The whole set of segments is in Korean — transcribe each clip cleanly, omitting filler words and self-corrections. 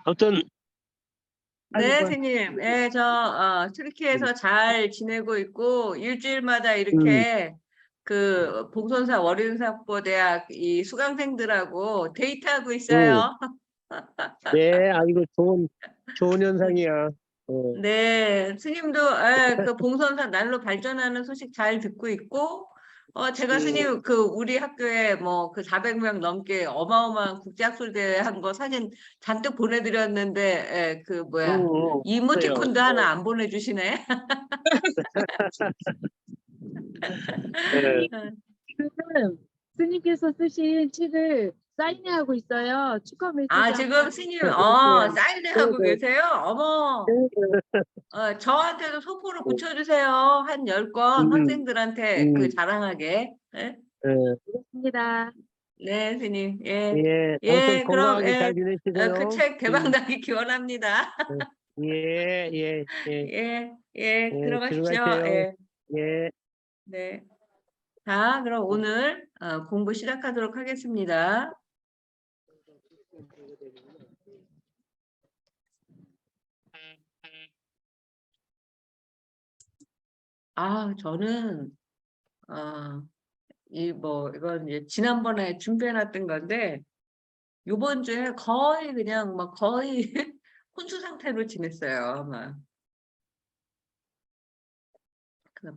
아무튼 네, 선생님. 예, 튀르키예에서 잘 지내고 있고 일주일마다 이렇게 그 봉선사 월인사학부대학 이 수강생들하고 데이트하고 있어요. 네, 아이고 좋은 현상이야. 네, 스님도 그 봉선사 날로 발전하는 소식 잘 듣고 있고, 제가 스님 그 우리 학교에 뭐 그 400명 넘게 어마어마한 국제학술 대회 한 거 사진 잔뜩 보내드렸는데, 그 뭐야 이모티콘도 하나 안 보내주시네. 네. 지금 스님께서 쓰신 책을 사인회하고 있어요. 축하 메시지. 아, 지금 스님 사인회하고 계세요? 어머. 저한테도 소포로 붙여주세요. 한 10권 학생들한테 그 자랑하게. 네? 그렇습니다. 네, 스님. 예. 예, 예, 그럼 건강하게 잘 지내시고요. 그 책 대박나기 기원합니다. 예. 예, 들어가십시오. 들어가세요. 예. 예. 네. 자, 그럼 오늘 공부 시작하도록 하겠습니다. 저는 이건 이제 지난번에 준비해놨던 건데 요번 주에 거의 그냥 거의 혼수 상태로 지냈어요.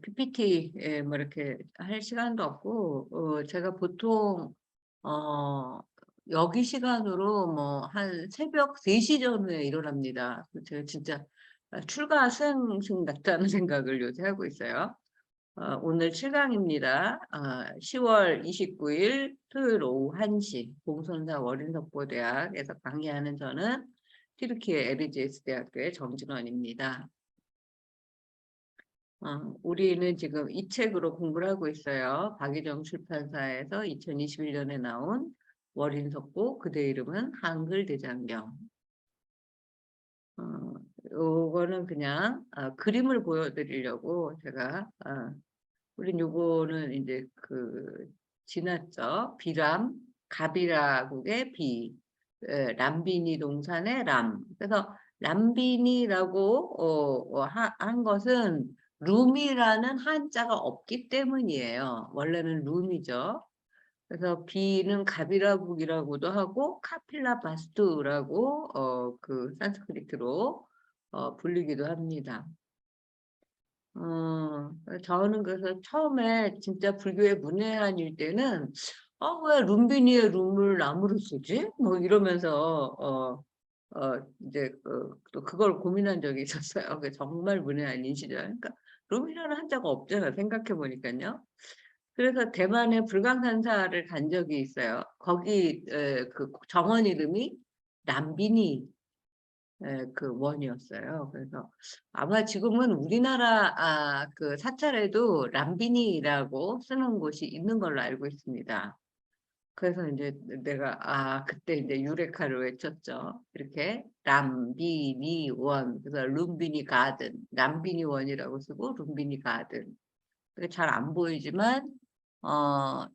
PPT 뭐 이렇게 할 시간도 없고 제가 보통 여기 시간으로 뭐 한 새벽 3시 전후에 일어납니다. 제가 진짜 출가 수행승 같다는 생각을 요새 하고 있어요. 오늘 7강입니다. 10월 29일 토요일 오후 1시 봉선사 월인석보대학에서 강의하는 저는 튀르키예 LGS 대학교의 정진원입니다. 우리는 지금 이 책으로 공부를 하고 있어요. 박희정 출판사에서 2021년에 나온 월인석보, 그대 이름은 한글 대장경. 요거는 그냥 그림을 보여드리려고 제가 우린 요거는 이제 지났죠. 비람, 가비라국의 비, 람비니 동산의 람. 그래서 람비니라고 한 것은 룸이라는 한자가 없기 때문이에요. 원래는 룸이죠. 그래서 비는 가비라국이라고도 하고 카필라바스투라고 그 산스크리트로 불리기도 합니다. 저는 그래서 처음에 진짜 불교의 문외한일 때는 왜 룸비니의 룸을 나무로 쓰지? 뭐 이러면서 이제 또 그걸 고민한 적이 있었어요. 정말 문외한인 시절. 그러니까 룸이라는 한자가 없잖아 생각해 보니까요. 그래서 대만의 불광산사를 간 적이 있어요. 거기 그 정원 이름이 람비니 그 원이었어요. 그래서 아마 지금은 우리나라 그 사찰에도 람비니라고 쓰는 곳이 있는 걸로 알고 있습니다. 그래서 이제 내가 그때 이제 유레카를 외쳤죠. 이렇게 람비니 원, 그래서 룸비니 가든, 람비니 원이라고 쓰고 룸비니 가든. 잘 안 보이지만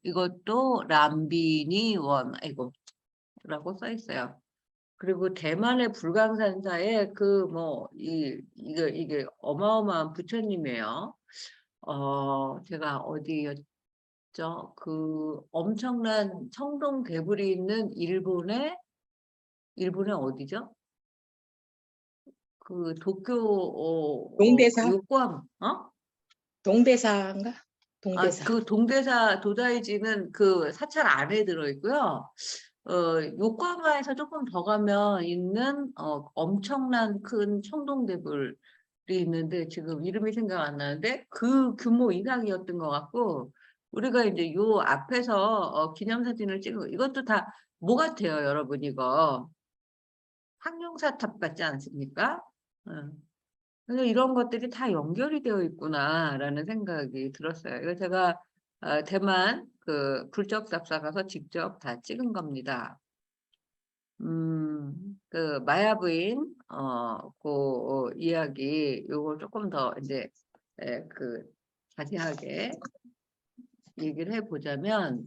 이것도 람비니 원, 라고 써 있어요. 그리고 대만의 불광산사에 이게 어마어마한 부처님이에요. 제가 어디였죠? 그 엄청난 청동 개불이 있는 일본의 어디죠? 그 도쿄 동대사? 요코하마 동대사인가? 동대사. 그 동대사 도다이지는 그 사찰 안에 들어있고요. 요코하마에서 조금 더 가면 있는 엄청난 큰 청동대불이 있는데 지금 이름이 생각 안 나는데 그 규모 이상이었던 것 같고 우리가 이제 요 앞에서 기념사진을 찍은 이것도 다 뭐 같아요, 여러분? 이거 항룡사탑 같지 않습니까? 그래서 이런 것들이 다 연결이 되어 있구나라는 생각이 들었어요. 이거 제가 대만 그 불적답사 가서 직접 다 찍은 겁니다. 그 마야 부인 그 이야기 요걸 조금 더 이제 그 자세하게 얘기를 해보자면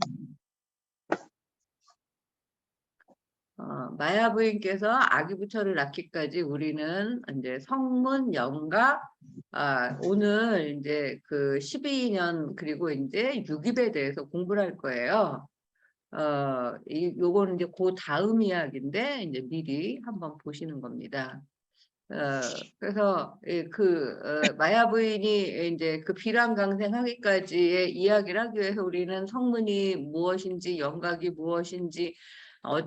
마야 부인께서 아기 부처를 낳기까지 우리는 이제 성문 영가 오늘 이제 그 12년 그리고 이제 유깁에 대해서 공부를 할 거예요. 요거는 이제 그 다음 이야기인데 이제 미리 한번 보시는 겁니다. 그래서 마야 부인이 이제 그 비람강생하기까지의 이야기를 하기 위해서 우리는 성문이 무엇인지 영각이 무엇인지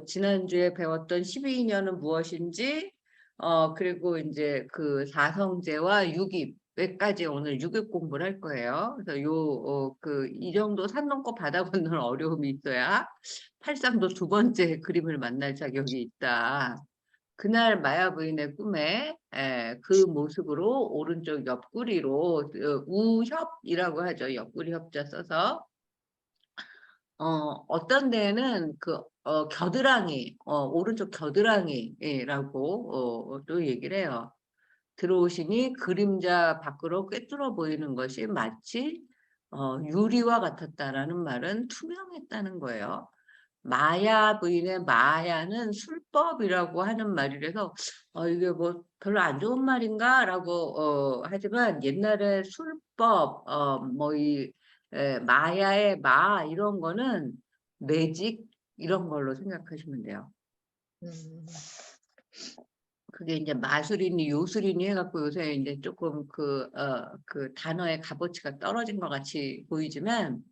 지난주에 배웠던 12년은 무엇인지 그리고 이제 그 사성제와 유깁까지 오늘 유깁 공부를 할 거예요. 그래서 이 정도 산 넘고 바다 건너는 어려움이 있어야 팔상도 두 번째 그림을 만날 자격이 있다. 그날 마야 부인의 꿈에 그 모습으로 오른쪽 옆구리로 우협이라고 하죠. 옆구리 협자 써서 어떤 데는 겨드랑이 오른쪽 겨드랑이라고 또 얘기를 해요. 들어오시니 그림자 밖으로 꿰뚫어 보이는 것이 마치 유리와 같았다라는 말은 투명했다는 거예요. 마야 부인의 마야는 술법이라고 하는 말이라서 이게 뭐 별로 안 좋은 말인가라고 하지만 옛날에 술법 마야의 마 이런 거는 매직 이런 걸로 생각하시면 돼요. 그게 이제 마술이니 요술이니 해갖고 요새 이제 조금 그 단어의 값어치가 떨어진 것 같이 보이지만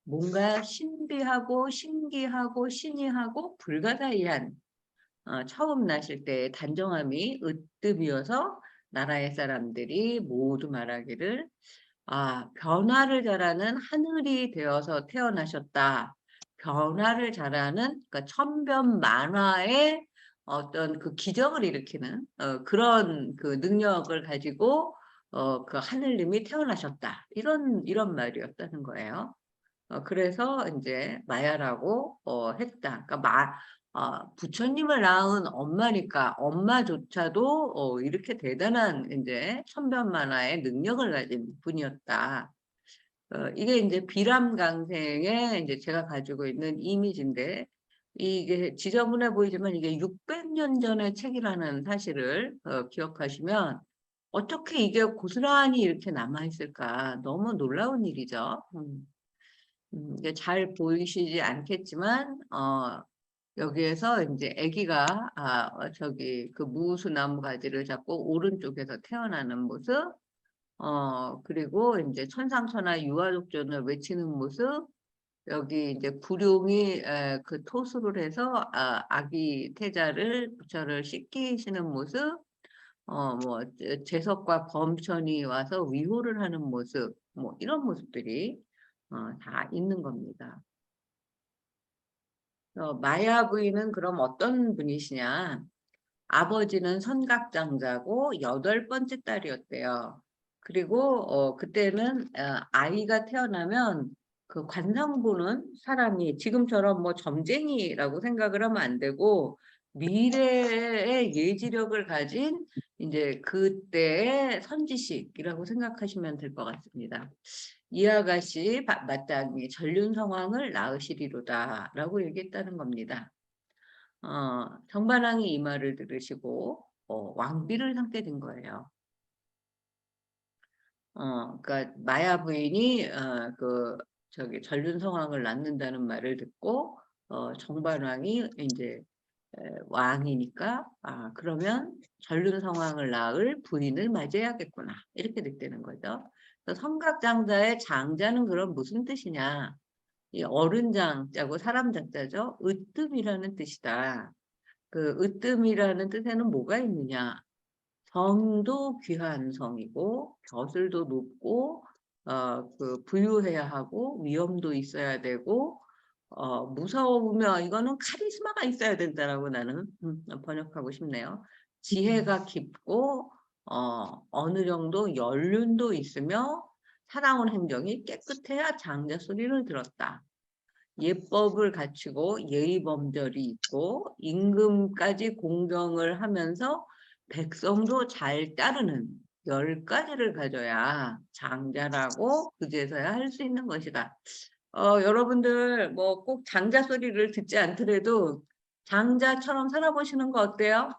뭔가 신비하고 신기하고 신이하고 불가사의한 처음 나실 때의 단정함이 으뜸이어서 나라의 사람들이 모두 말하기를 변화를 잘하는 하늘이 되어서 태어나셨다. 변화를 잘하는 그러니까 천변만화의 어떤 그 기적을 일으키는 그런 그 능력을 가지고 그 하늘님이 태어나셨다. 이런 말이었다는 거예요. 그래서 이제 마야라고 했다. 그러니까 부처님을 낳은 엄마니까 엄마조차도 이렇게 대단한 이제 천변만화의 능력을 가진 분이었다. 이게 이제 비람강생의 이제 제가 가지고 있는 이미지인데 이게 지저분해 보이지만 이게 600년 전의 책이라는 사실을 기억하시면 어떻게 이게 고스란히 이렇게 남아있을까 너무 놀라운 일이죠. 이게 잘 보이시지 않겠지만 여기에서 이제 아기가 저기 그 무수나무 가지를 잡고 오른쪽에서 태어나는 모습 그리고 이제 천상천하 유아독존을 외치는 모습 여기 이제 구룡이 그 토수를 해서 아기 태자를 부처를 씻기시는 모습 뭐 재석과 범천이 와서 위호를 하는 모습 뭐 이런 모습들이 다 있는 겁니다. 마야 부인은 그럼 어떤 분이시냐? 아버지는 선각장자고 8번째 딸이었대요. 그리고 그때는 아이가 태어나면 그 관상 보는 사람이 지금처럼 뭐 점쟁이라고 생각을 하면 안 되고 미래의 예지력을 가진 이제 그때의 선지식이라고 생각하시면 될 것 같습니다. 이 아가씨 마땅히 전륜성왕을 낳으시리로다 라고 얘기했다는 겁니다. 정반왕이 이 말을 들으시고 왕비를 삼게 된 거예요. 그러니까 마야 부인이 저기 전륜성왕을 낳는다는 말을 듣고 정반왕이 이제 왕이니까 그러면 전륜성왕을 낳을 부인을 맞이해야겠구나 이렇게 됐다는 거죠. 성각장자의 장자는 그럼 무슨 뜻이냐? 이 어른장자고 사람 장자죠. 으뜸이라는 뜻이다. 그 으뜸이라는 뜻에는 뭐가 있느냐? 성도 귀한 성이고 벼슬도 높고 그 부유해야 하고 위엄도 있어야 되고 무서우면 이거는 카리스마가 있어야 된다라고 나는 번역하고 싶네요. 지혜가 깊고 어느 정도 연륜도 있으며 살아온 행정이 깨끗해야 장자 소리를 들었다. 예법을 갖추고 예의범절이 있고 임금까지 공경을 하면서 백성도 잘 따르는 10가지를 가져야 장자라고 그제서야 할 수 있는 것이다. 여러분들 뭐 꼭 장자 소리를 듣지 않더라도 장자처럼 살아보시는 거 어때요?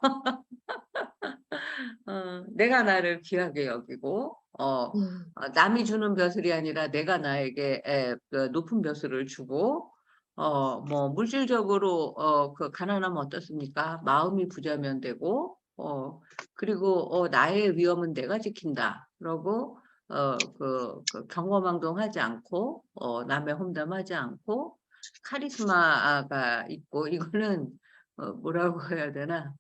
내가 나를 귀하게 여기고 남이 주는 벼슬이 아니라 내가 나에게 그 높은 벼슬을 주고 뭐 물질적으로 그 가난하면 어떻습니까? 마음이 부자면 되고 그리고 나의 위험은 내가 지킨다. 그러고 그 경거망동하지 않고 남의 험담하지 않고 카리스마가 있고 이거는 뭐라고 해야 되나?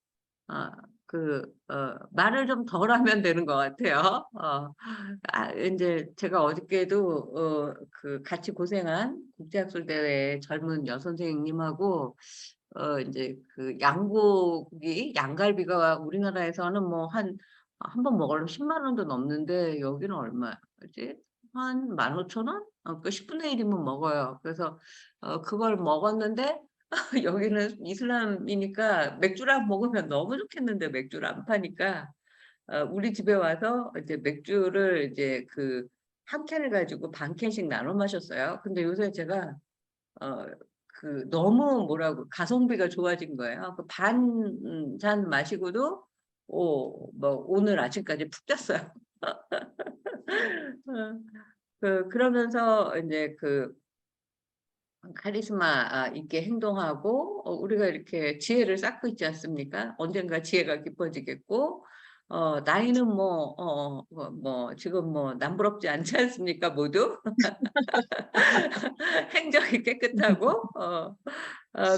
말을 좀 덜 하면 되는 것 같아요. 이제 제가 어저께도 그 같이 고생한 국제학술대회 젊은 여선생님하고 이제 그 양고기, 양갈비가 우리나라에서는 뭐 한 번 먹으려면 10만 원도 넘는데 여기는 얼마지? 한 15,000원? 그 10분의 1이면 먹어요. 그래서 그걸 먹었는데 여기는 이슬람이니까 맥주를 안 먹으면 너무 좋겠는데 맥주를 안 파니까 우리 집에 와서 이제 맥주를 이제 그 한 캔을 가지고 반 캔씩 나눠 마셨어요. 근데 요새 제가 그 너무 뭐라고 가성비가 좋아진 거예요. 그 반 잔 마시고도 뭐 오늘 아침까지 푹 잤어요. 그러면서 이제 그 카리스마 있게 행동하고 우리가 이렇게 지혜를 쌓고 있지 않습니까? 언젠가 지혜가 깊어지겠고 나이는 뭐 지금 뭐 남부럽지 않지 않습니까? 모두 행적이 깨끗하고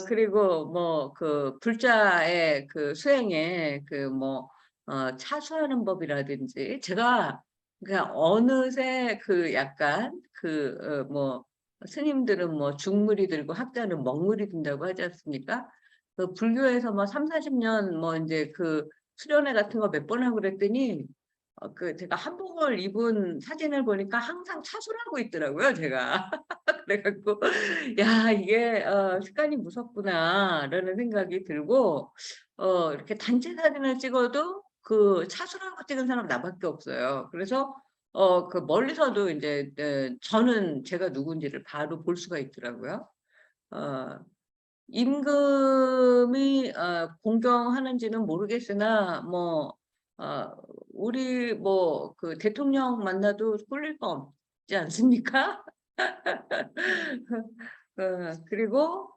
그리고 뭐 그 불자의 그 수행에 그 뭐 차수하는 법이라든지 제가 그냥 어느새 그 약간 그 뭐 스님들은 뭐 중물이 들고 학자는 먹물이 든다고 하지 않습니까? 그 불교에서 뭐 3, 40년 뭐 이제 그 수련회 같은 거 몇 번 하고 그랬더니 그 제가 한복을 입은 사진을 보니까 항상 차수하고 있더라고요, 제가. 그래갖고 야 이게 습관이 무섭구나라는 생각이 들고 이렇게 단체 사진을 찍어도 그 차수라고 찍은 사람 나밖에 없어요. 그래서 그 멀리서도 이제 저는 제가 누군지를 바로 볼 수가 있더라고요. 임금이 공경하는지는 모르겠으나 뭐 우리 뭐 그 대통령 만나도 꿀릴 거 없지 않습니까? 그리고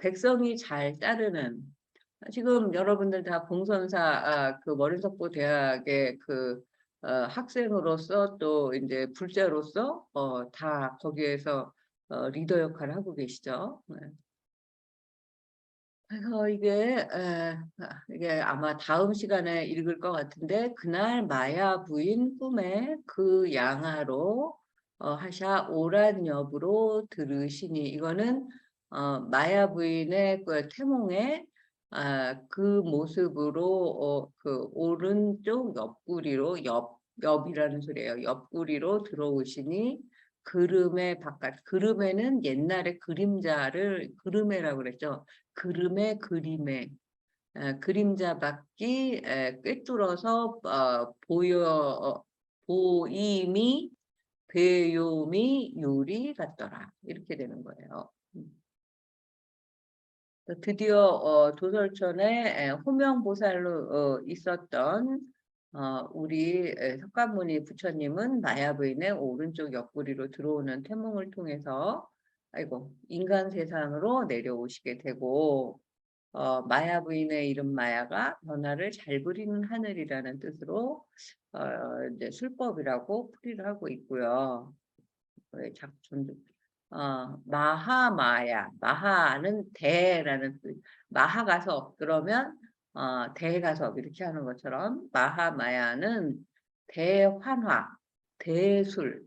백성이 잘 따르는 지금 여러분들 다 봉선사 그 머린석보 대학의 그 학생으로서 또 이제 불자로서 다 거기에서 리더 역할을 하고 계시죠. 네. 그래서 이게 아마 다음 시간에 읽을 것 같은데 그날 마야 부인 꿈에 그 양아로 하샤 오란 엽으로 들으시니 이거는 마야 부인의 그 태몽에 그 모습으로 그 오른쪽 옆구리로 옆이라는 소리예요. 옆구리로 들어오시니 그름의 바깥 그름에는 옛날에 그름에라고 그랬죠. 그름의 그림에 그림자 밖이 꿰뚫어서 보임이 배요미 유리 같더라 이렇게 되는 거예요. 드디어 도설천에 호명보살로 있었던 우리 석가모니 부처님은 마야 부인의 오른쪽 옆구리로 들어오는 태몽을 통해서 아이고 인간 세상으로 내려오시게 되고 마야 부인의 이름 마야가 변화를 잘 부리는 하늘이라는 뜻으로 이제 술법이라고 풀이를 하고 있고요. 마하마야, 마하는 대라는 뜻, 마하가섭 그러면 대가섭 이렇게 하는 것처럼 마하마야는 대환화, 대술,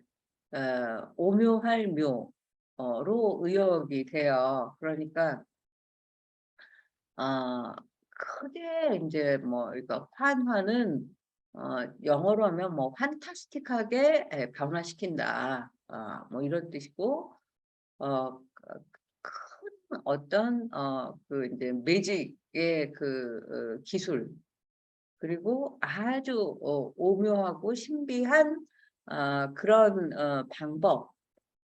오묘할 묘로 의역이 돼요. 그러니까 크게 이제 뭐 이거 환화는 영어로 하면 뭐 판타스틱하게 변화시킨다. 뭐 이런 뜻이고 큰 어떤 그 이제 매직의 그 기술 그리고 아주 오묘하고 신비한 그런 방법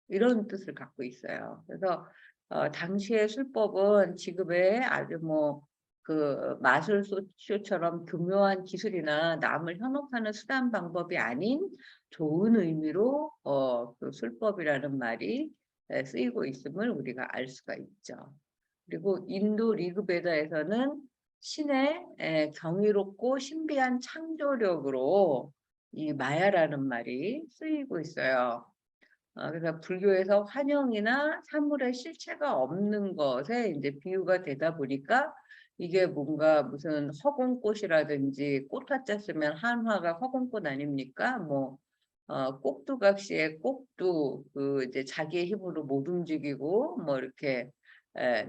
이런 뜻을 갖고 있어요. 그래서 당시의 술법은 지금의 아주 뭐 그 마술쇼처럼 교묘한 기술이나 남을 현혹하는 수단 방법이 아닌 좋은 의미로 그 술법이라는 말이 쓰이고 있음을 우리가 알 수가 있죠. 그리고 인도 리그베다에서는 신의 경이롭고 신비한 창조력으로 이 마야라는 말이 쓰이고 있어요. 그래서 불교에서 환영이나 사물의 실체가 없는 것에 이제 비유가 되다 보니까 이게 뭔가 무슨 허공꽃이라든지 꽃화자 쓰면 한화가 허공꽃 아닙니까? 뭐 꼭두각시의 꼭두 그 이제 자기의 힘으로 못 움직이고 뭐 이렇게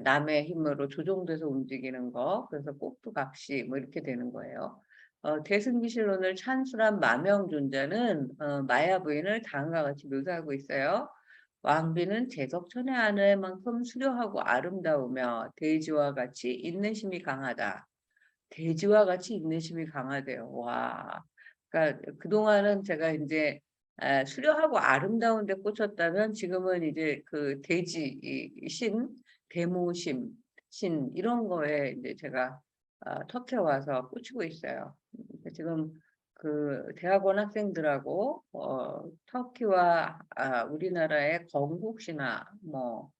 남의 힘으로 조종돼서 움직이는 거, 그래서 꼭두각시 뭐 이렇게 되는 거예요. 대승기실론을 찬술한 마명존자는 마야 부인을 다음과 같이 묘사하고 있어요. 왕비는 제석천의 아내만큼 수려하고 아름다우며 돼지와 같이 인내심이 강하다. 돼지와 같이 인내심이 강하대요. 와. 그러니까 그동안은 제가 이제 수려하고 아름다운 데 꽂혔다면 지금은 이제 그 돼지 신, 대모심 신 이런 거에 이제 제가 터키에 와서 꽂히고 있어요. 지금 그 대학원 학생들하고 터키와 우리나라의 건국 신화 뭐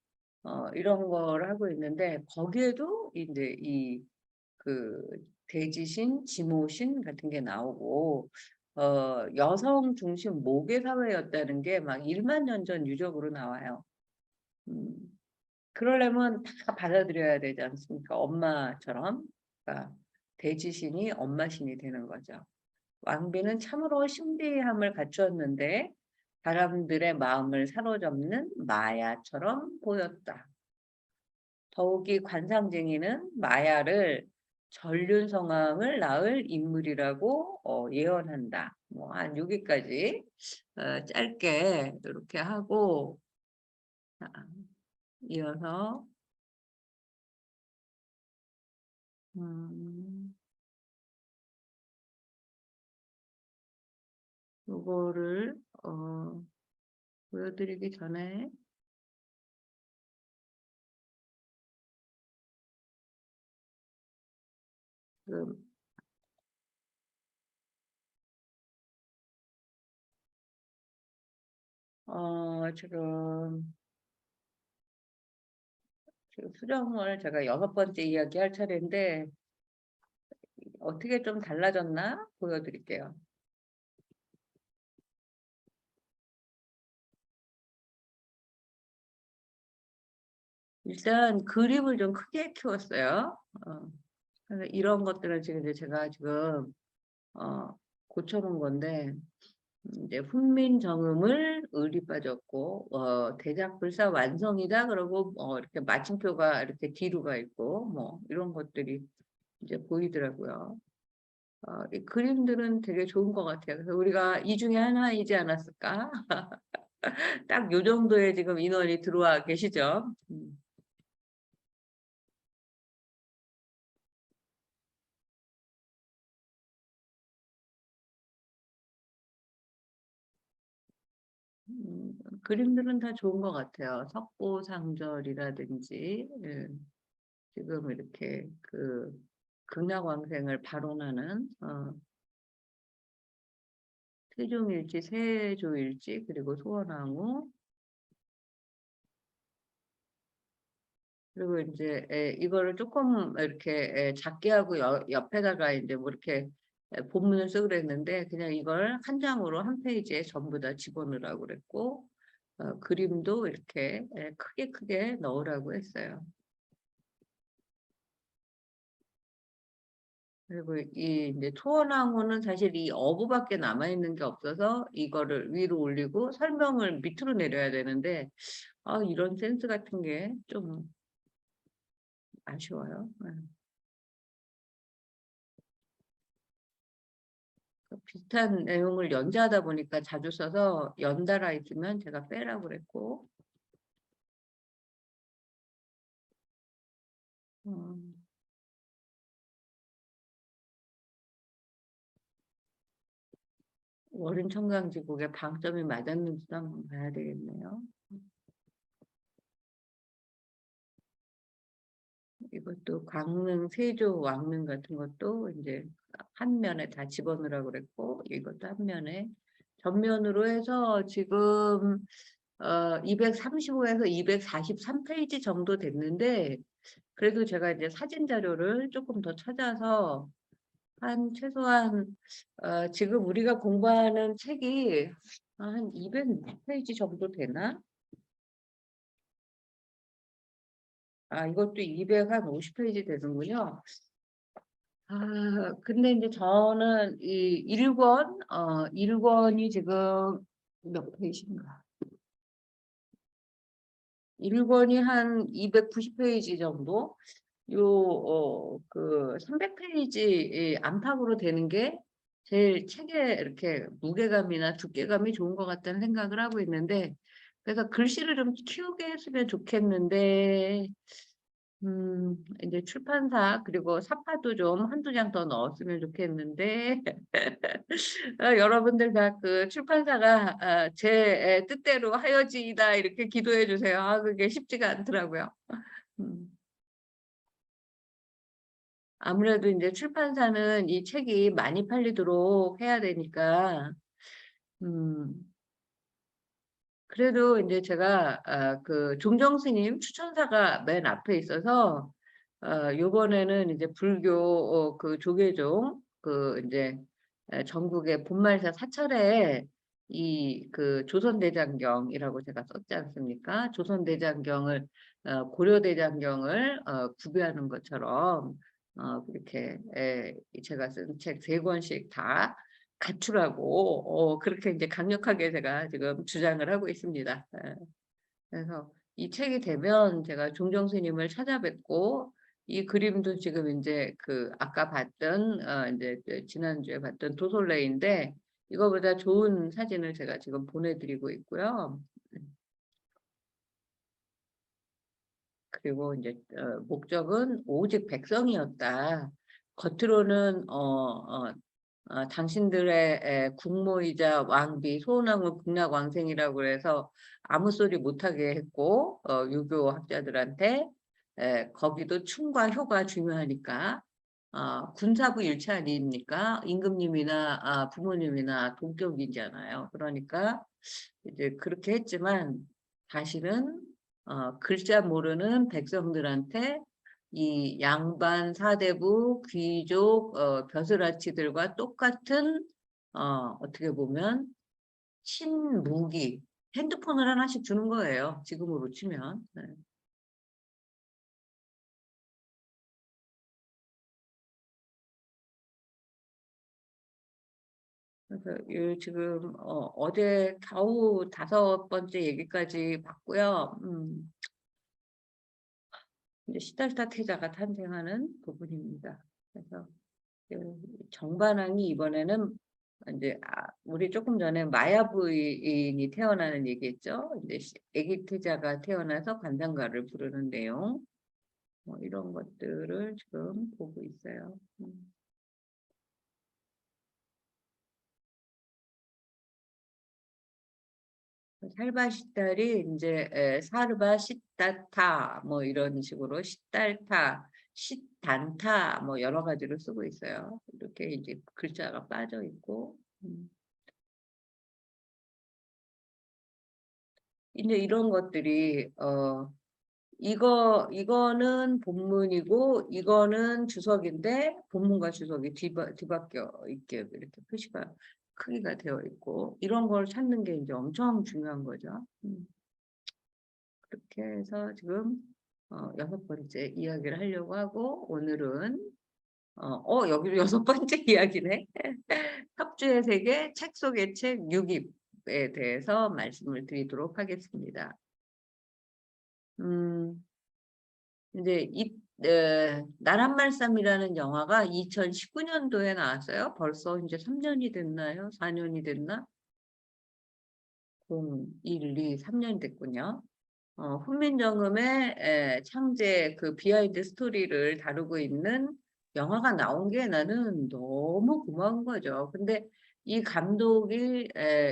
이런 걸 하고 있는데 거기에도 이제 이 그 대지신, 지모신 같은 게 나오고 여성 중심 모계 사회였다는 게 막 1만 년 전 유적으로 나와요. 음, 그러려면 다 받아들여야 되지 않습니까? 엄마처럼. 그러니까 대지신이 엄마신이 되는 거죠. 왕비는 참으로 신비함을 갖추었는데 사람들의 마음을 사로잡는 마야처럼 보였다. 더욱이 관상쟁이는 마야를 전륜성왕을 낳을 인물이라고 예언한다. 뭐 한 여기까지 짧게 이렇게 하고 이어서 요거를 보여드리기 전에 지금 지금 수령을 제가 6번째 이야기할 차례인데 어떻게 좀 달라졌나 보여드릴게요. 일단 그림을 좀 크게 키웠어요. 그래서 이런 것들을 지금 이제 제가 지금 고쳐놓은 건데 이제 훈민정음을 을이 빠졌고 대작불사 완성이다 그러고 이렇게 마침표가 이렇게 뒤로 가 있고 뭐 이런 것들이 이제 보이더라고요. 이 그림들은 되게 좋은 것 같아요. 그래서 우리가 이 중에 하나이지 않았을까? 딱 요 정도의 지금 인원이 들어와 계시죠? 그림들은 다 좋은 것 같아요. 석고상절이라든지 지금 이렇게 그 극락왕생을 발언하는 태종일지, 세조일지 그리고 소원왕후 그리고 이제 이거를 조금 이렇게 작게 하고 옆에다가 이제 뭐 이렇게 본문을 쓰고 그랬는데 그냥 이걸 한 장으로 한 페이지에 전부 다 집어넣으라고 그랬고 그림도 이렇게 크게 넣으라고 했어요. 그리고 이 이제 투어나무는 사실 이 어부밖에 남아 있는 게 없어서 이거를 위로 올리고 설명을 밑으로 내려야 되는데 이런 센스 같은 게 좀 아쉬워요. 비슷한 내용을 연재하다 보니까 자주 써서 연달아 있으면 제가 빼라고 그랬고 월인 청강지국의 방점이 맞았는지도 한번 봐야 되겠네요. 이것도 광릉, 세조, 왕릉 같은 것도 이제 한 면에 다 집어넣으라고 그랬고, 이것도 한 면에 전면으로 해서 지금 235에서 243페이지 정도 됐는데, 그래도 제가 이제 사진 자료를 조금 더 찾아서 한 최소한 지금 우리가 공부하는 책이 한 200페이지 정도 되나? 이것도 250페이지 되는군요. 근데 이제 저는 이 1권이 지금 몇 페이지인가? 1권이 한 290페이지 정도? 그 300페이지 안팎으로 되는 게 제일 책에 이렇게 무게감이나 두께감이 좋은 것 같다는 생각을 하고 있는데, 그래서 글씨를 좀 키우게 했으면 좋겠는데, 이제 출판사 그리고 사파도 좀 한두 장 더 넣었으면 좋겠는데, 여러분들 다 그 출판사가 제 뜻대로 하여지이다 이렇게 기도해 주세요. 그게 쉽지가 않더라고요. 음. 아무래도 이제 출판사는 이 책이 많이 팔리도록 해야 되니까, 음, 그래도 이제 제가 그 종정스님 추천사가 맨 앞에 있어서 요번에는 이제 불교 그 조계종 그 이제 전국의 본말사 사찰에 이 그 조선대장경이라고 제가 썼지 않습니까? 조선대장경을 고려대장경을 구비하는 것처럼 그렇게 제가 쓴 책 3권씩 다 갖추라고 그렇게 이제 강력하게 제가 지금 주장을 하고 있습니다. 그래서 이 책이 되면 제가 종정 스님을 찾아뵙고, 이 그림도 지금 이제 그 아까 봤던 이제 지난주에 봤던 도솔레인데, 이거보다 좋은 사진을 제가 지금 보내드리고 있고요. 그리고 이제 목적은 오직 백성이었다. 겉으로는 당신들의 국모이자 왕비 소원왕후 극락왕생이라고 해서 아무 소리 못하게 했고, 유교 학자들한테 거기도 충과 효가 중요하니까 군사부 일체 아닙니까? 임금님이나 부모님이나 동격이잖아요. 그러니까 이제 그렇게 했지만 다시는 글자 모르는 백성들한테 이 양반 사대부 귀족 벼슬아치들과 똑같은 어떻게 보면 친무기 핸드폰을 하나씩 주는 거예요. 지금으로 치면. 네. 그래서 지금 어제 겨우 5번째 얘기까지 봤고요. 이제 시달타 태자가 탄생하는 부분입니다. 그래서 정반항이 이번에는 이제 우리 조금 전에 마야 부인이 태어나는 얘기했죠. 이제 아기 태자가 태어나서 관상가를 부르는 내용, 이런 것들을 지금 보고 있어요. 살바시달이 이제 사르바 시다타 뭐 이런 식으로 시달타 시단타 뭐 여러 가지로 쓰고 있어요. 이렇게 이제 글자가 빠져 있고 이제 이런 것들이 이거는 본문이고 이거는 주석인데 본문과 주석이 뒤바뀌어 있게 이렇게 표시가 크기가 되어 있고, 이런 걸 찾는 게 이제 엄청 중요한 거죠. 그렇게 해서 지금 6번째 이야기를 하려고 하고, 오늘은 여기도 6번째 이야기네. 협주의 세계 책 속의 책 6입에 대해서 말씀을 드리도록 하겠습니다. 이제 나란말씀이라는 영화가 2019년도에 나왔어요. 벌써 이제 3년이 됐나요? 4년이 됐나? 1, 2, 3년이 됐군요. 훈민정음의 창제 그 비하인드 스토리를 다루고 있는 영화가 나온 게 나는 너무 고마운 거죠. 근데 이 감독이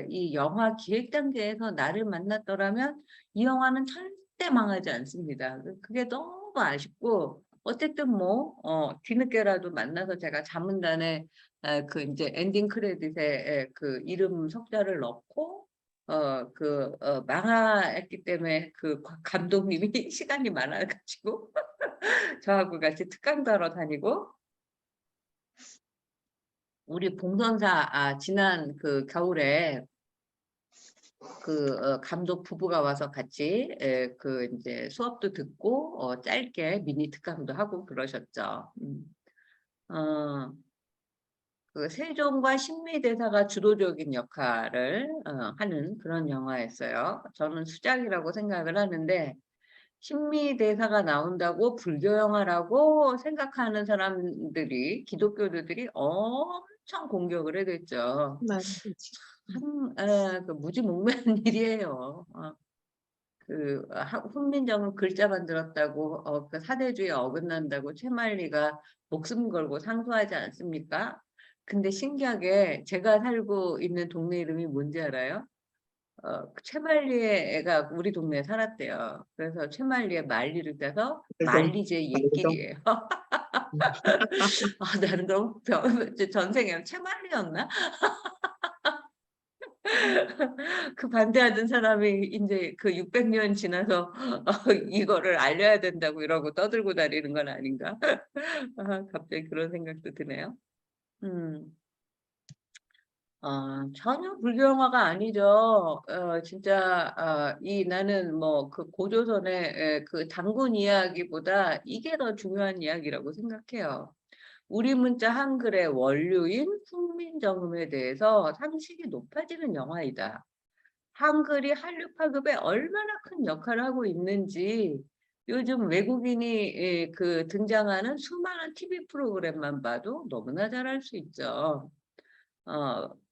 이 영화 기획 단계에서 나를 만났더라면 이 영화는 절대 망하지 않습니다. 그게 너무 아쉽고, 어쨌든 뭐 뒤늦게라도 만나서 제가 자문단에 그 이제 엔딩 크레딧에 그 이름 석자를 넣고 망했기 때문에 그 감독님이 시간이 많아가지고 저하고 같이 특강도 하러 다니고 우리 봉선사 지난 그 겨울에 그 감독 부부가 와서 같이 그 이제 수업도 듣고 짧게 미니 특강도 하고 그러셨죠. 그 세종과 신미대사가 주도적인 역할을 하는 그런 영화였어요. 저는 수작이라고 생각을 하는데 신미대사가 나온다고 불교 영화라고 생각하는 사람들이 기독교들이 엄청 공격을 해댔죠. 그 무지몽매한 일이에요. 훈민정음 글자 만들었다고 그 사대주의에 어긋난다고 최만리가 목숨 걸고 상소하지 않습니까? 근데 신기하게 제가 살고 있는 동네 이름이 뭔지 알아요? 최만리의 애가 우리 동네에 살았대요. 그래서 최만리의 말리를 따서 말리제 옛길이에요. 나는 너무 전생에 최만리였나? 그 반대하던 사람이 이제 그 600년 지나서 이거를 알려야 된다고 이러고 떠들고 다니는 건 아닌가? 갑자기 그런 생각도 드네요. 전혀 불교 영화가 아니죠. 진짜 나는 뭐 그 고조선의 그 장군 이야기보다 이게 더 중요한 이야기라고 생각해요. 우리 문자 한글의 원류인 훈민정음에 대해서 상식이 높아지는 영화이다. 한글이 한류 파급에 얼마나 큰 역할을 하고 있는지 요즘 외국인이 그 등장하는 수많은 TV 프로그램만 봐도 너무나 잘 알 수 있죠.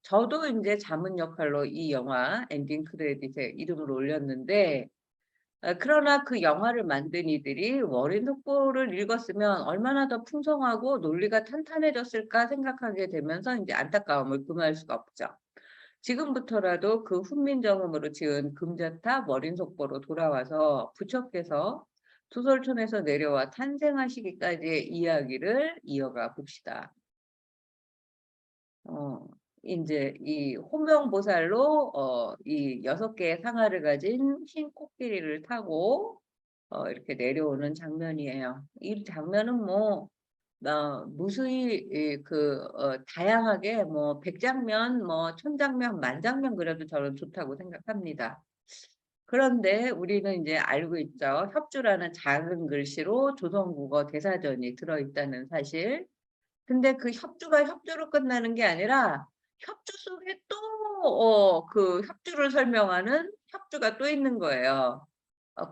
저도 이제 자문 역할로 이 영화 엔딩 크레딧에 이름을 올렸는데 그러나 그 영화를 만든 이들이 워린 속보를 읽었으면 얼마나 더 풍성하고 논리가 탄탄해졌을까 생각하게 되면서 이제 안타까움을 금할 수가 없죠. 지금부터라도 그 훈민정음으로 지은 금자탑 워린 속보로 돌아와서 부처께서 두솔촌에서 내려와 탄생하시기까지의 이야기를 이어가 봅시다. 이제 이 호명보살로 이 6개의 상아를 가진 흰 코끼리를 타고 이렇게 내려오는 장면이에요. 이 장면은 뭐 무수히 다양하게 뭐 100장면, 뭐 1000장면, 10,000장면 그려도 저는 좋다고 생각합니다. 그런데 우리는 이제 알고 있죠. 협주라는 작은 글씨로 조선국어 대사전이 들어있다는 사실. 근데 그 협주가 협주로 끝나는 게 아니라 협주 속에 또 그 협주를 설명하는 협주가 또 있는 거예요.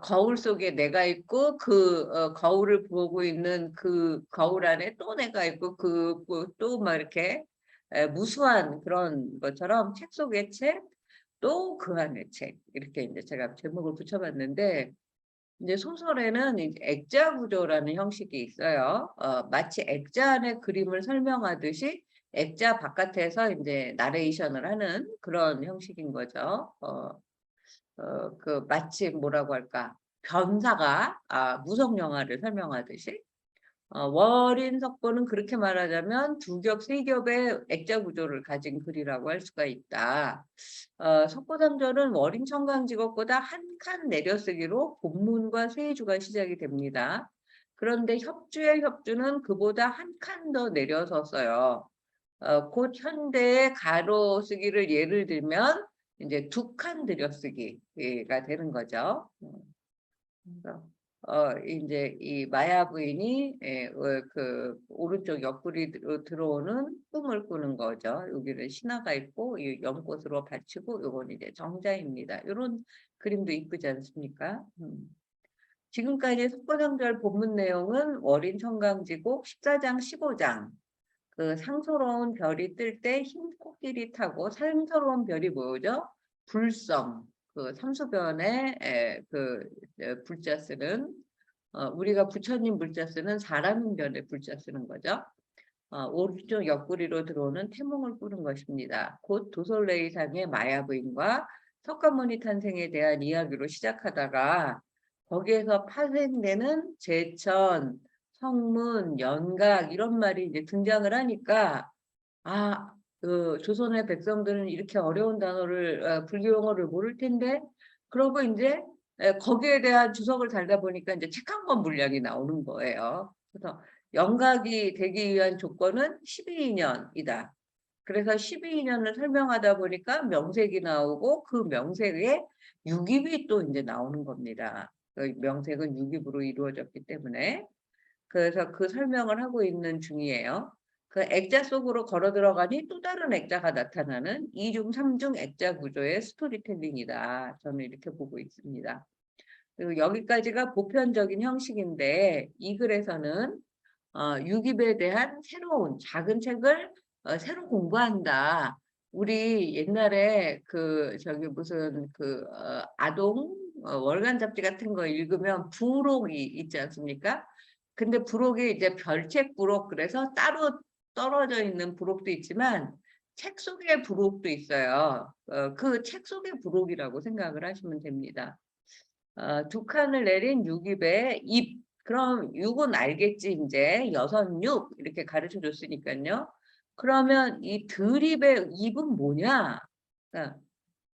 거울 속에 내가 있고 그 거울을 보고 있는 그 거울 안에 또 내가 있고 또 막 이렇게 무수한 그런 것처럼 책 속의 책, 또 그 안의 책 이렇게 이제 제가 제목을 붙여봤는데 이제 소설에는 이제 액자 구조라는 형식이 있어요. 마치 액자 안에 그림을 설명하듯이 액자 바깥에서 이제 나레이션을 하는 그런 형식인 거죠. 그 마치 뭐라고 할까? 변사가 무성 영화를 설명하듯이 월인 석보는 그렇게 말하자면 2겹, 3겹의 액자 구조를 가진 글이라고 할 수가 있다. 석보삼절은 월인 청강직업보다 한 칸 내려쓰기로 본문과 세주가 시작이 됩니다. 그런데 협주의 협주는 그보다 한 칸 더 내려서 써요. 곧 현대의 가로쓰기를 예를 들면 이제 2칸 들여쓰기가 되는 거죠. 이제 이 마야 부인이 그 오른쪽 옆구리로 들어오는 꿈을 꾸는 거죠. 여기는 신화가 있고 이 연꽃으로 받치고 요건 이제 정자입니다. 이런 그림도 이쁘지 않습니까? 지금까지 석고상절 본문 내용은 월인 청강지곡 14장 15장 그 상서로운 별이 뜰 때 흰 코끼리 타고 상서로운 별이 뭐죠? 불성 그 삼수변에 그 불자 쓰는 우리가 부처님 불자 쓰는 사람변에 불자 쓰는 거죠. 오른쪽 옆구리로 들어오는 태몽을 꾸는 것입니다. 곧 도솔레이상의 마야 부인과 석가모니 탄생에 대한 이야기로 시작하다가 거기에서 파생되는 제천, 성문, 연각 이런 말이 이제 등장을 하니까 그 조선의 백성들은 이렇게 어려운 단어를 불교 용어를 모를 텐데 그러고 이제 거기에 대한 주석을 달다 보니까 이제 책 한 권 분량이 나오는 거예요. 그래서 연각이 되기 위한 조건은 12인연이다. 그래서 12인연을 설명하다 보니까 명색이 나오고 그 명색에 유깁이 또 이제 나오는 겁니다. 그 명색은 유깁으로 이루어졌기 때문에. 그래서 그 설명을 하고 있는 중이에요. 그 액자 속으로 걸어 들어가니 또 다른 액자가 나타나는 2중, 3중 액자 구조의 스토리텔링이다. 저는 이렇게 보고 있습니다. 그리고 여기까지가 보편적인 형식인데 이 글에서는 유깁에 대한 새로운 작은 책을 새로 공부한다. 우리 옛날에 그 저기 무슨 그 아동 월간 잡지 같은 거 읽으면 부록이 있지 않습니까? 근데 부록이 이제 별책 부록 그래서 따로 떨어져 있는 부록도 있지만 책 속의 부록도 있어요. 그 책 속의 부록이라고 생각을 하시면 됩니다. 두 칸을 내린 유깁의 입. 그럼 육은 알겠지 이제 여선육 이렇게 가르쳐 줬으니까요. 그러면 이 드립의 입은 뭐냐? 그러니까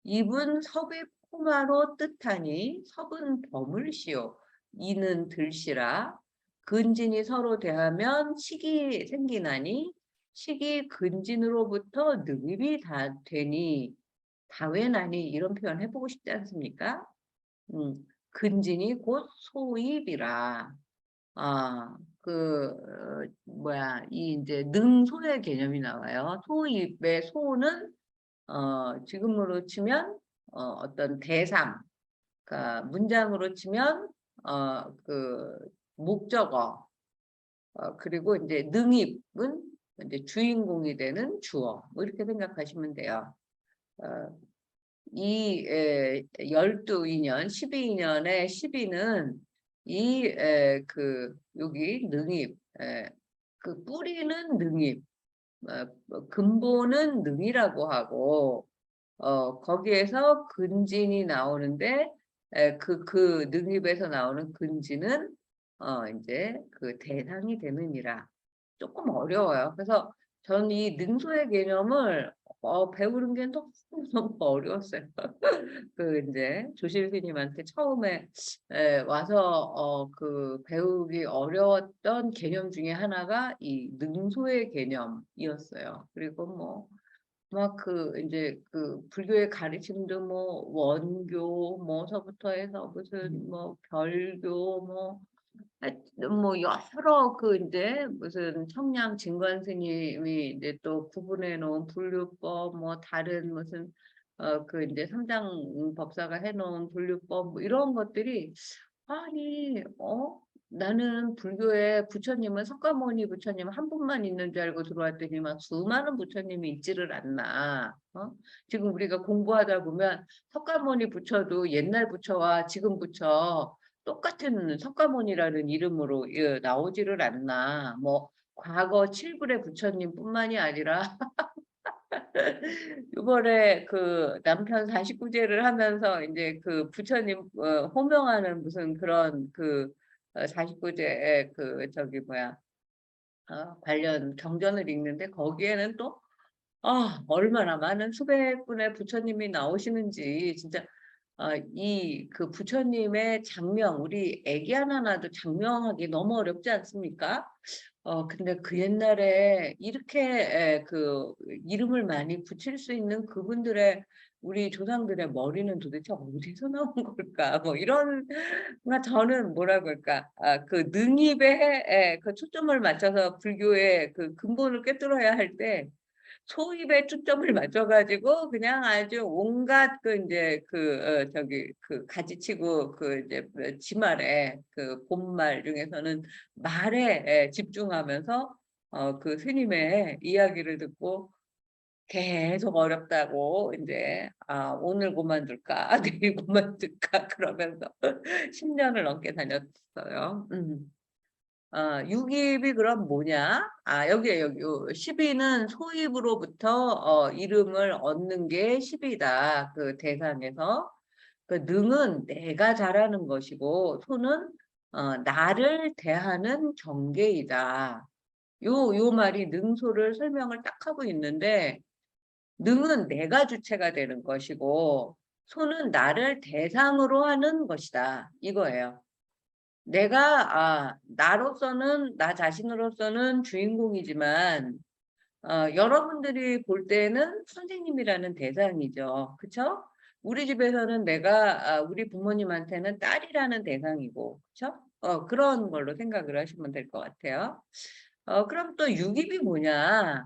입은 섭의 포마로 뜻하니 섭은 버물시오. 이는 들시라. 근진이 서로 대하면 식이 생기나니 식이 근진으로부터 늑입이 다 되니 다외나니 이런 표현 해보고 싶지 않습니까? 근진이 곧 소입이라. 이 이제 능소의 개념이 나와요. 소입의 소는 지금으로 치면 어떤 대상, 그러니까 문장으로 치면 그 목적어, 그리고 이제 능입은 이제 주인공이 되는 주어, 뭐 이렇게 생각하시면 돼요. 이 12인연, 12인연의 12는 여기 능입, 그 뿌리는 능입, 근본은 능이라고 하고 거기에서 근진이 나오는데 그 능입에서 나오는 근진은 이제 그 대상이 되느니라. 조금 어려워요. 그래서 저는 이 능소의 개념을 배우는 게 너무 어려웠어요. 그 이제 조실 스님한테 처음에 와서 그 배우기 어려웠던 개념 중에 하나가 이 능소의 개념이었어요. 그리고 뭐 막 이제 그 불교의 가르침도 뭐 원교 뭐서부터 해서 무슨 뭐 별교 뭐 하여튼 뭐 여러 그 이제 무슨 청량 진관 스님이 이제 또 구분해 놓은 분류법 뭐 다른 무슨 그 이제 삼장 법사가 해 놓은 분류법 뭐 이런 것들이 아니 나는 불교에 부처님은 석가모니 부처님 한 분만 있는 줄 알고 들어왔더니만 수많은 부처님이 있지를 않나. 지금 우리가 공부하다 보면 석가모니 부처도 옛날 부처와 지금 부처 똑같은 석가모니라는 이름으로 나오지를 않나. 뭐 과거 7불의 부처님뿐만이 아니라 이번에 그 남편 49제를 하면서 이제 그 부처님 호명하는 무슨 그런 그 49제의 그 저기 뭐야 관련 경전을 읽는데 거기에는 또 얼마나 많은 수백 분의 부처님이 나오시는지 진짜 이 그 부처님의 장명 우리 애기 하나 낳아도 장명하기 너무 어렵지 않습니까? 근데 그 옛날에 이렇게 그 이름을 많이 붙일 수 있는 그분들의 우리 조상들의 머리는 도대체 어디서 나온 걸까? 뭐 이런 저는 뭐라고 할까? 그 능입에 그 초점을 맞춰서 불교의 그 근본을 꿰뚫어야 할 때 소입에 초점을 맞춰가지고 그냥 아주 온갖 그 이제 저기 그 가지치고 그 이제 지말에 그 본말 중에서는 말에 집중하면서 그 스님의 이야기를 듣고 계속 어렵다고 이제 오늘 그만둘까 내일 그만둘까 그러면서 10년을 넘게 다녔어요. 유깁이 그럼 뭐냐? 여기 12는 소입으로부터 이름을 얻는 게 10이다. 그 대상에서. 그 능은 내가 잘하는 것이고 소는 나를 대하는 경계이다. 요 말이 능소를 설명을 딱 하고 있는데, 능은 내가 주체가 되는 것이고 소는 나를 대상으로 하는 것이다. 이거예요. 내가 나로서는 나 자신으로서는 주인공이지만 여러분들이 볼 때는 선생님이라는 대상이죠. 그쵸? 우리 집에서는 내가 우리 부모님한테는 딸이라는 대상이고, 그쵸? 그런 걸로 생각을 하시면 될 것 같아요. 그럼 또 육입이 뭐냐?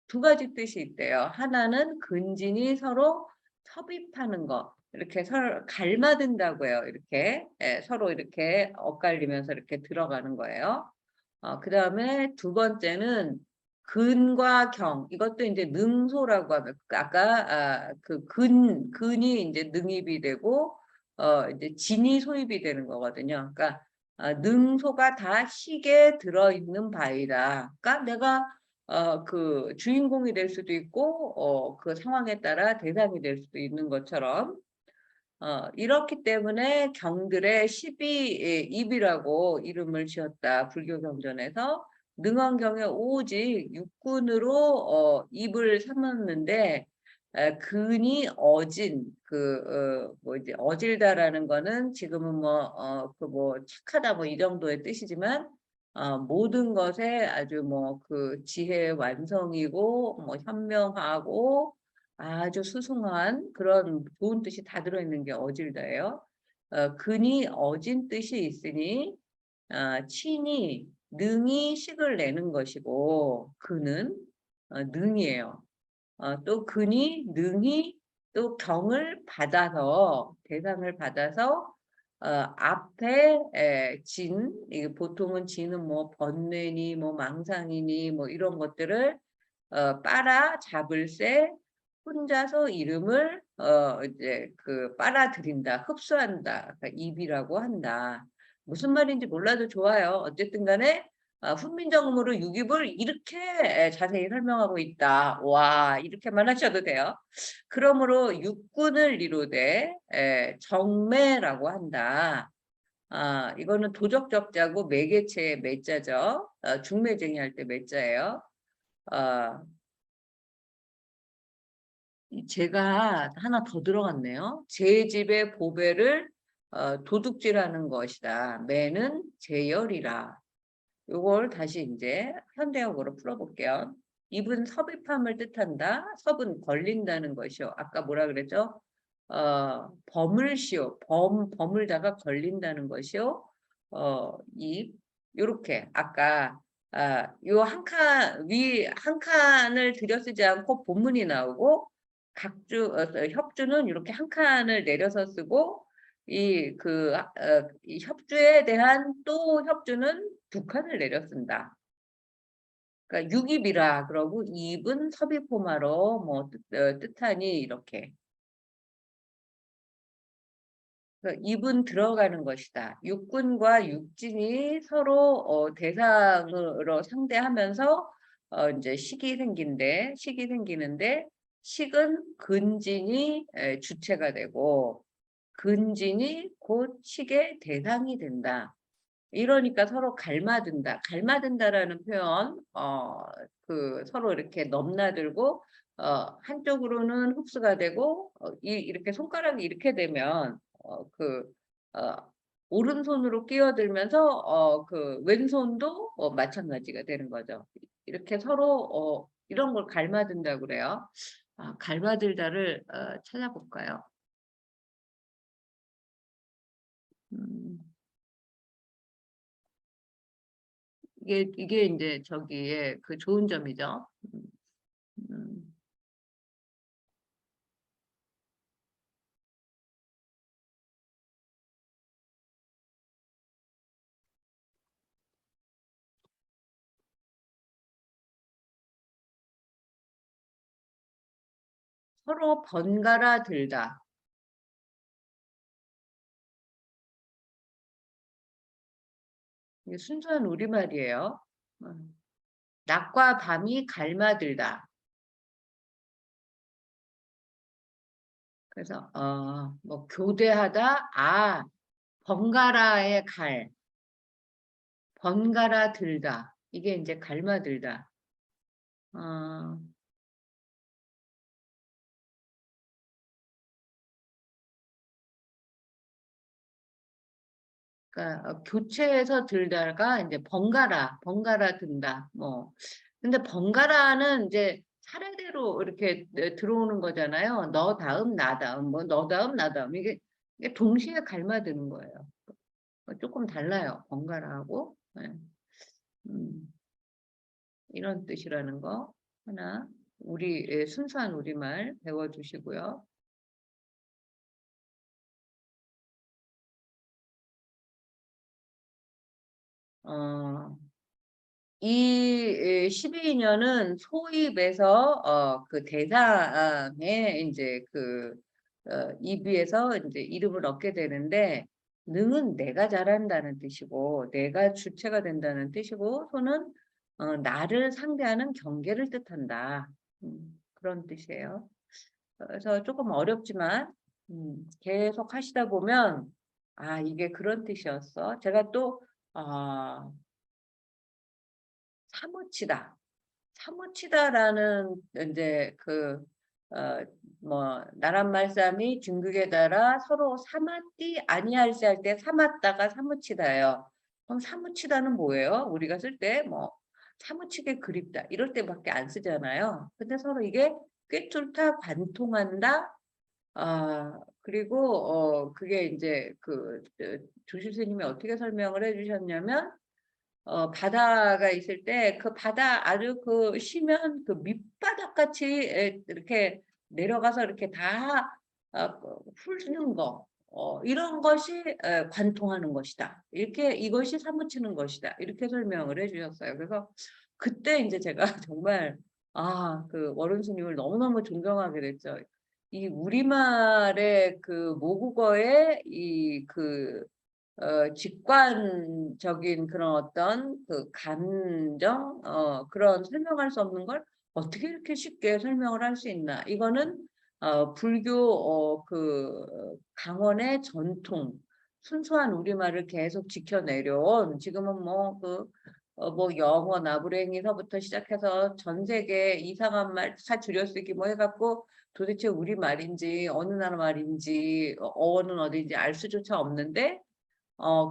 두 가지 뜻이 있대요. 하나는 근진이 서로 섭입하는 거. 이렇게 서로 갈마든다고 해요. 이렇게 서로 이렇게 엇갈리면서 이렇게 들어가는 거예요. 그 다음에 두 번째는 근과 경. 이것도 이제 능소라고 하면 아까 그 근이 이제 능입이 되고 이제 진이 소입이 되는 거거든요. 그러니까 능소가 다 식에 들어있는 바이다. 그러니까 내가 그 주인공이 될 수도 있고 그 상황에 따라 대상이 될 수도 있는 것처럼 이렇기 때문에 경들의 12입이라고 이름을 지었다. 불교 경전에서 능언경에 오직 육군으로 입을 삼았는데 근이 어진 뭐지 어질다라는 거는 지금은 뭐 착하다 뭐 이 정도의 뜻이지만 모든 것에 아주 뭐 그 지혜 완성이고 뭐 현명하고 아주 수승한 그런 좋은 뜻이 다 들어있는 게 어질다예요. 근이 어진 뜻이 있으니 친이 능이 식을 내는 것이고 근은 능이에요. 또 근이 능이 또 경을 받아서 대상을 받아서 앞에 이게 보통은 진은 뭐 번뇌니 뭐 망상이니 뭐 이런 것들을 빨아 잡을새 혼자서 이름을 이제 그 빨아들인다, 흡수한다, 그러니까 입이라고 한다. 무슨 말인지 몰라도 좋아요. 어쨌든 간에 훈민정음으로 육입을 이렇게 자세히 설명하고 있다. 와, 이렇게만 하셔도 돼요. 그러므로 육군을 이루되 정매라고 한다. 이거는 도적적자고 매개체의 매자죠. 중매쟁이 할 때 매자예요. 제가 하나 더 들어갔네요. 제 집의 보배를 도둑질하는 것이다. 매는 제열이라. 요걸 다시 이제 현대역으로 풀어볼게요. 입은 섭입함을 뜻한다. 섭은 걸린다는 것이요. 아까 뭐라 그랬죠? 범을시오. 범을다가 걸린다는 것이요. 입. 요렇게 아까 요 위 한 칸을 들여쓰지 않고 본문이 나오고 협주는 이렇게 한 칸을 내려서 쓰고 이 협주에 대한 또 협주는 두 칸을 내려 쓴다. 그러니까 육입이라 그러고 입은 섭입포마로 뭐 뜻하니 이렇게. 그러니까 입은 들어가는 것이다. 육군과 육진이 서로 대상으로 상대하면서 이제 식이 생기는데 식은 근진이 주체가 되고 근진이 곧 식의 대상이 된다. 이러니까 서로 갈마든다. 갈마든다라는 표현, 서로 이렇게 넘나들고, 한쪽으로는 흡수가 되고, 이렇게 손가락이 이렇게 되면, 오른손으로 끼어들면서, 왼손도 마찬가지가 되는 거죠. 이렇게 서로, 이런 걸 갈마든다고 그래요. 갈마들다를 찾아볼까요? 음. 이게 이제 저기에 그 좋은 점이죠. 음. 서로 번갈아 들다. 이게 순수한 우리말이에요. 낮과 밤이 갈마들다. 그래서 뭐 교대하다. 번갈아의 갈. 번갈아 들다. 이게 이제 갈마들다. 그러니까 교체해서 들다가 이제 번갈아 든다. 뭐 근데 번갈아는 이제 차례대로 이렇게 들어오는 거잖아요. 너 다음 나 다음 뭐 너 다음 나 다음 이게 동시에 갈마드는 거예요. 조금 달라요. 번갈아하고 네. 이런 뜻이라는 거 하나 우리 순수한 우리말 배워주시고요. 이 12년은 소입에서 그 대상에 이제 그 입에서 이제 이름을 얻게 되는데 능은 내가 잘한다는 뜻이고 내가 주체가 된다는 뜻이고 소는 나를 상대하는 경계를 뜻한다. 그런 뜻이에요. 그래서 조금 어렵지만 계속 하시다 보면 아 이게 그런 뜻이었어. 제가 또 사무치다라는 이제 뭐 나란 말싸미 중국에 따라 서로 사맞디 아니할세 할 때 사맞다가 사무치다예요. 그럼 사무치다는 뭐예요? 우리가 쓸 때 뭐 사무치게 그립다 이럴 때밖에 안 쓰잖아요. 근데 서로 이게 꿰뚫다 관통한다. 그리고 그게 이제 조실 스님이 어떻게 설명을 해주셨냐면 바다가 있을 때 그 바다 아주 쉬면 그 밑바닥 같이 이렇게 내려가서 이렇게 다 훑는 거 이런 것이 관통하는 것이다. 이렇게 이것이 사무치는 것이다. 이렇게 설명을 해주셨어요. 그래서 그때 이제 제가 정말 그 원훈 스님을 너무너무 존경하게 됐죠. 이 우리말의 그 모국어의 직관적인 그런 어떤 그 감정, 그런 설명할 수 없는 걸 어떻게 이렇게 쉽게 설명을 할 수 있나. 이거는, 불교, 강원의 전통, 순수한 우리말을 계속 지켜내려온, 지금은 뭐 영어, 나부랭이서부터 시작해서 전 세계 이상한 말 다 줄여쓰기 뭐 해갖고 도대체 우리말인지, 어느 나라 말인지, 어원은 어딘지 알 수조차 없는데,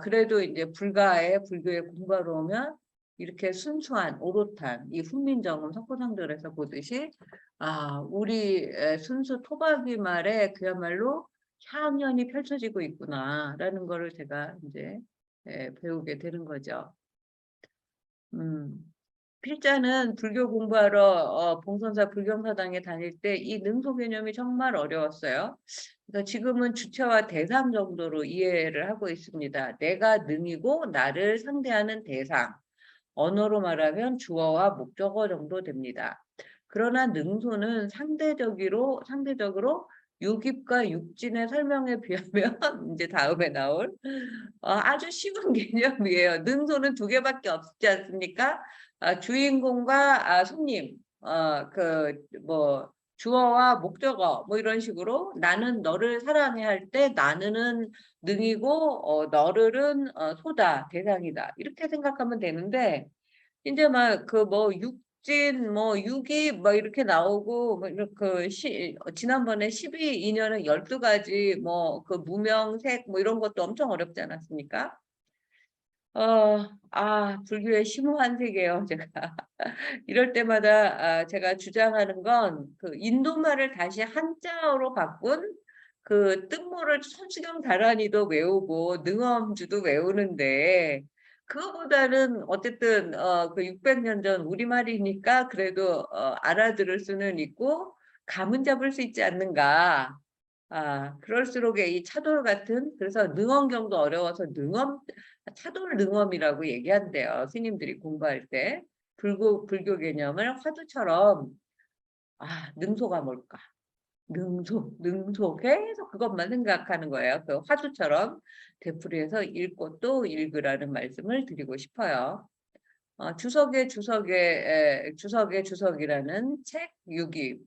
그래도 이제 불교에 공부하러 오면 이렇게 순수한 오롯한 이 훈민정음 석고상절에서 보듯이 우리 순수 토박이 말에 그야말로 향연이 펼쳐지고 있구나라는 거를 제가 이제 배우게 되는 거죠. 필자는 불교 공부하러 봉선사 불경사당에 다닐 때 이 능소 개념이 정말 어려웠어요. 그래서 지금은 주체와 대상 정도로 이해를 하고 있습니다. 내가 능이고 나를 상대하는 대상. 언어로 말하면 주어와 목적어 정도 됩니다. 그러나 능소는 상대적으로 육입과 육진의 설명에 비하면 이제 다음에 나올 아주 쉬운 개념이에요. 능소는 두 개밖에 없지 않습니까? 주인공과 손님, 주어와 목적어 뭐 이런 식으로 나는 너를 사랑해 할 때 나는은 능이고 너를은 소다 대상이다 이렇게 생각하면 되는데 이제 막 육진 육이 이렇게 나오고 지난번에 12인연은 12가지 무명색 이런 것도 엄청 어렵지 않았습니까? 불교의 심오한 세계예요, 제가. 이럴 때마다 제가 주장하는 건 인도말을 다시 한자어로 바꾼 뜻모를 천수경 다란이도 외우고 능엄주도 외우는데 그거보다는 어쨌든 600년 전 우리말이니까 그래도 알아들을 수는 있고 감은 잡을 수 있지 않는가. 그럴수록 이 차돌 같은 그래서 능엄경도 어려워서 차돌 능엄이라고 얘기한대요. 스님들이 공부할 때 불교 개념을 화두처럼 능소가 뭘까? 능소 계속 그것만 생각하는 거예요. 그 화두처럼 되풀이해서 읽고 또 읽으라는 말씀을 드리고 싶어요. 주석의 주석이라는 책 6기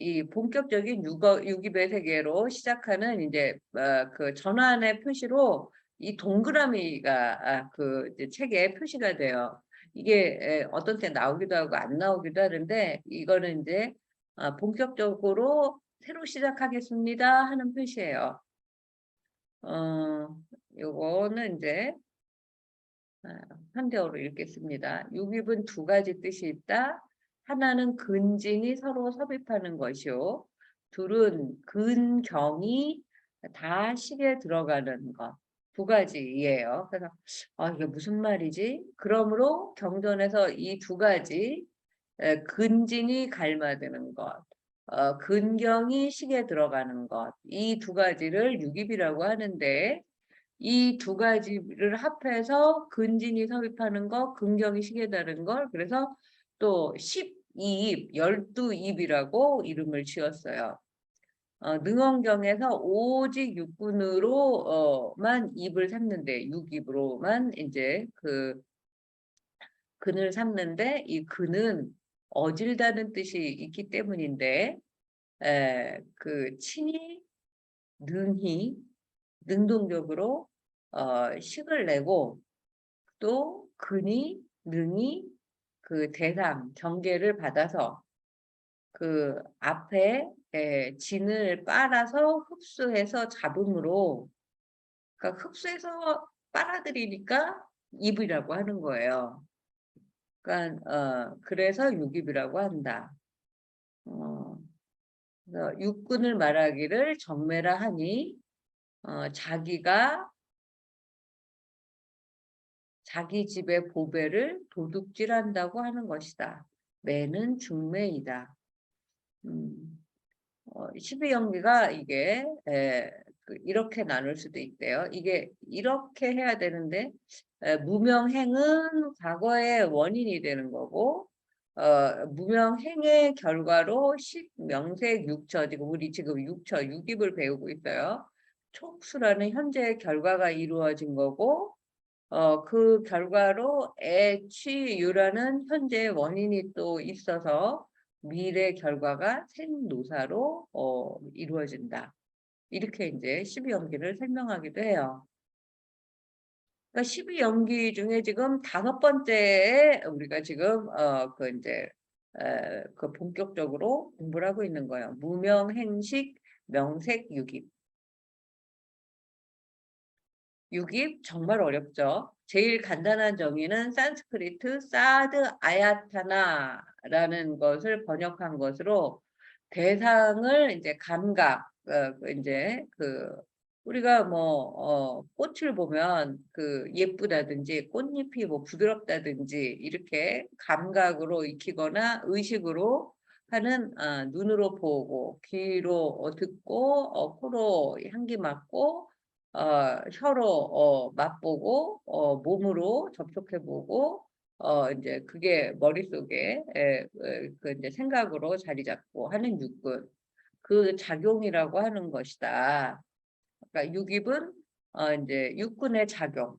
이 본격적인 유입의 세계로 시작하는 이제 그 전환의 표시로 이 동그라미가 그 이제 책에 표시가 돼요. 이게 어떤 때 나오기도 하고 안 나오기도 하는데 이거는 이제 본격적으로 새로 시작하겠습니다 하는 표시예요. 요거는 이제 현대어로 읽겠습니다. 육입은 두 가지 뜻이 있다. 하나는 근진이 서로 섭입하는 것이요. 둘은 근경이 다 식에 들어가는 것. 두 가지예요. 그래서 이게 무슨 말이지? 그러므로 경전에서 이 두 가지 근진이 갈마드는 것, 근경이 식에 들어가는 것, 이 두 가지를 육입이라고 하는데 이 두 가지를 합해서 근진이 섭입하는 것, 근경이 식에 다른 걸 그래서 또 12입, 12입이라고 이름을 지었어요. 능언경에서 오직 육군으로만 입을 삼는데 육입으로만 이제 그 근을 삼는데 이 근은 어질다는 뜻이 있기 때문인데 그 친히 능히 능동적으로 식을 내고 또 근이 능히 그 대상 경계를 받아서 그 앞에 진을 빨아서 흡수해서 잡음으로 그러니까 흡수해서 빨아들이니까 입이라고 하는 거예요. 그러니까 그래서 육입이라고 한다. 그래서 육군을 말하기를 정매라 하니 자기가 자기 집의 보배를 도둑질한다고 하는 것이다. 매는 중매이다. 12연기가 이게 이렇게 나눌 수도 있대요. 이게 이렇게 해야 되는데 무명행은 과거의 원인이 되는 거고 무명행의 결과로 식명색 육처 지금 우리 지금 육처 육입을 배우고 있어요. 촉수라는 현재의 결과가 이루어진 거고 그 결과로 애취유라는 현재의 원인이 또 있어서 미래 결과가 생노사로 이루어진다. 이렇게 이제 12연기를 설명하기도 해요. 그러니까 12연기 중에 지금 5번째에 우리가 지금 그 이제 그 본격적으로 공부를 하고 있는 거예요. 무명행식 명색유깁. 육입 정말 어렵죠. 제일 간단한 정의는 산스크리트 사드 아야타나라는 것을 번역한 것으로 대상을 이제 감각 이제 그 우리가 뭐 꽃을 보면 그 예쁘다든지 꽃잎이 뭐 부드럽다든지 이렇게 감각으로 익히거나 의식으로 하는 눈으로 보고 귀로 듣고 코로 향기 맡고 혀로 맛보고 몸으로 접촉해보고 이제 그게 머릿속에 그 이제 생각으로 자리 잡고 하는 육군 그 작용이라고 하는 것이다. 그러니까 육입은 이제 육군의 작용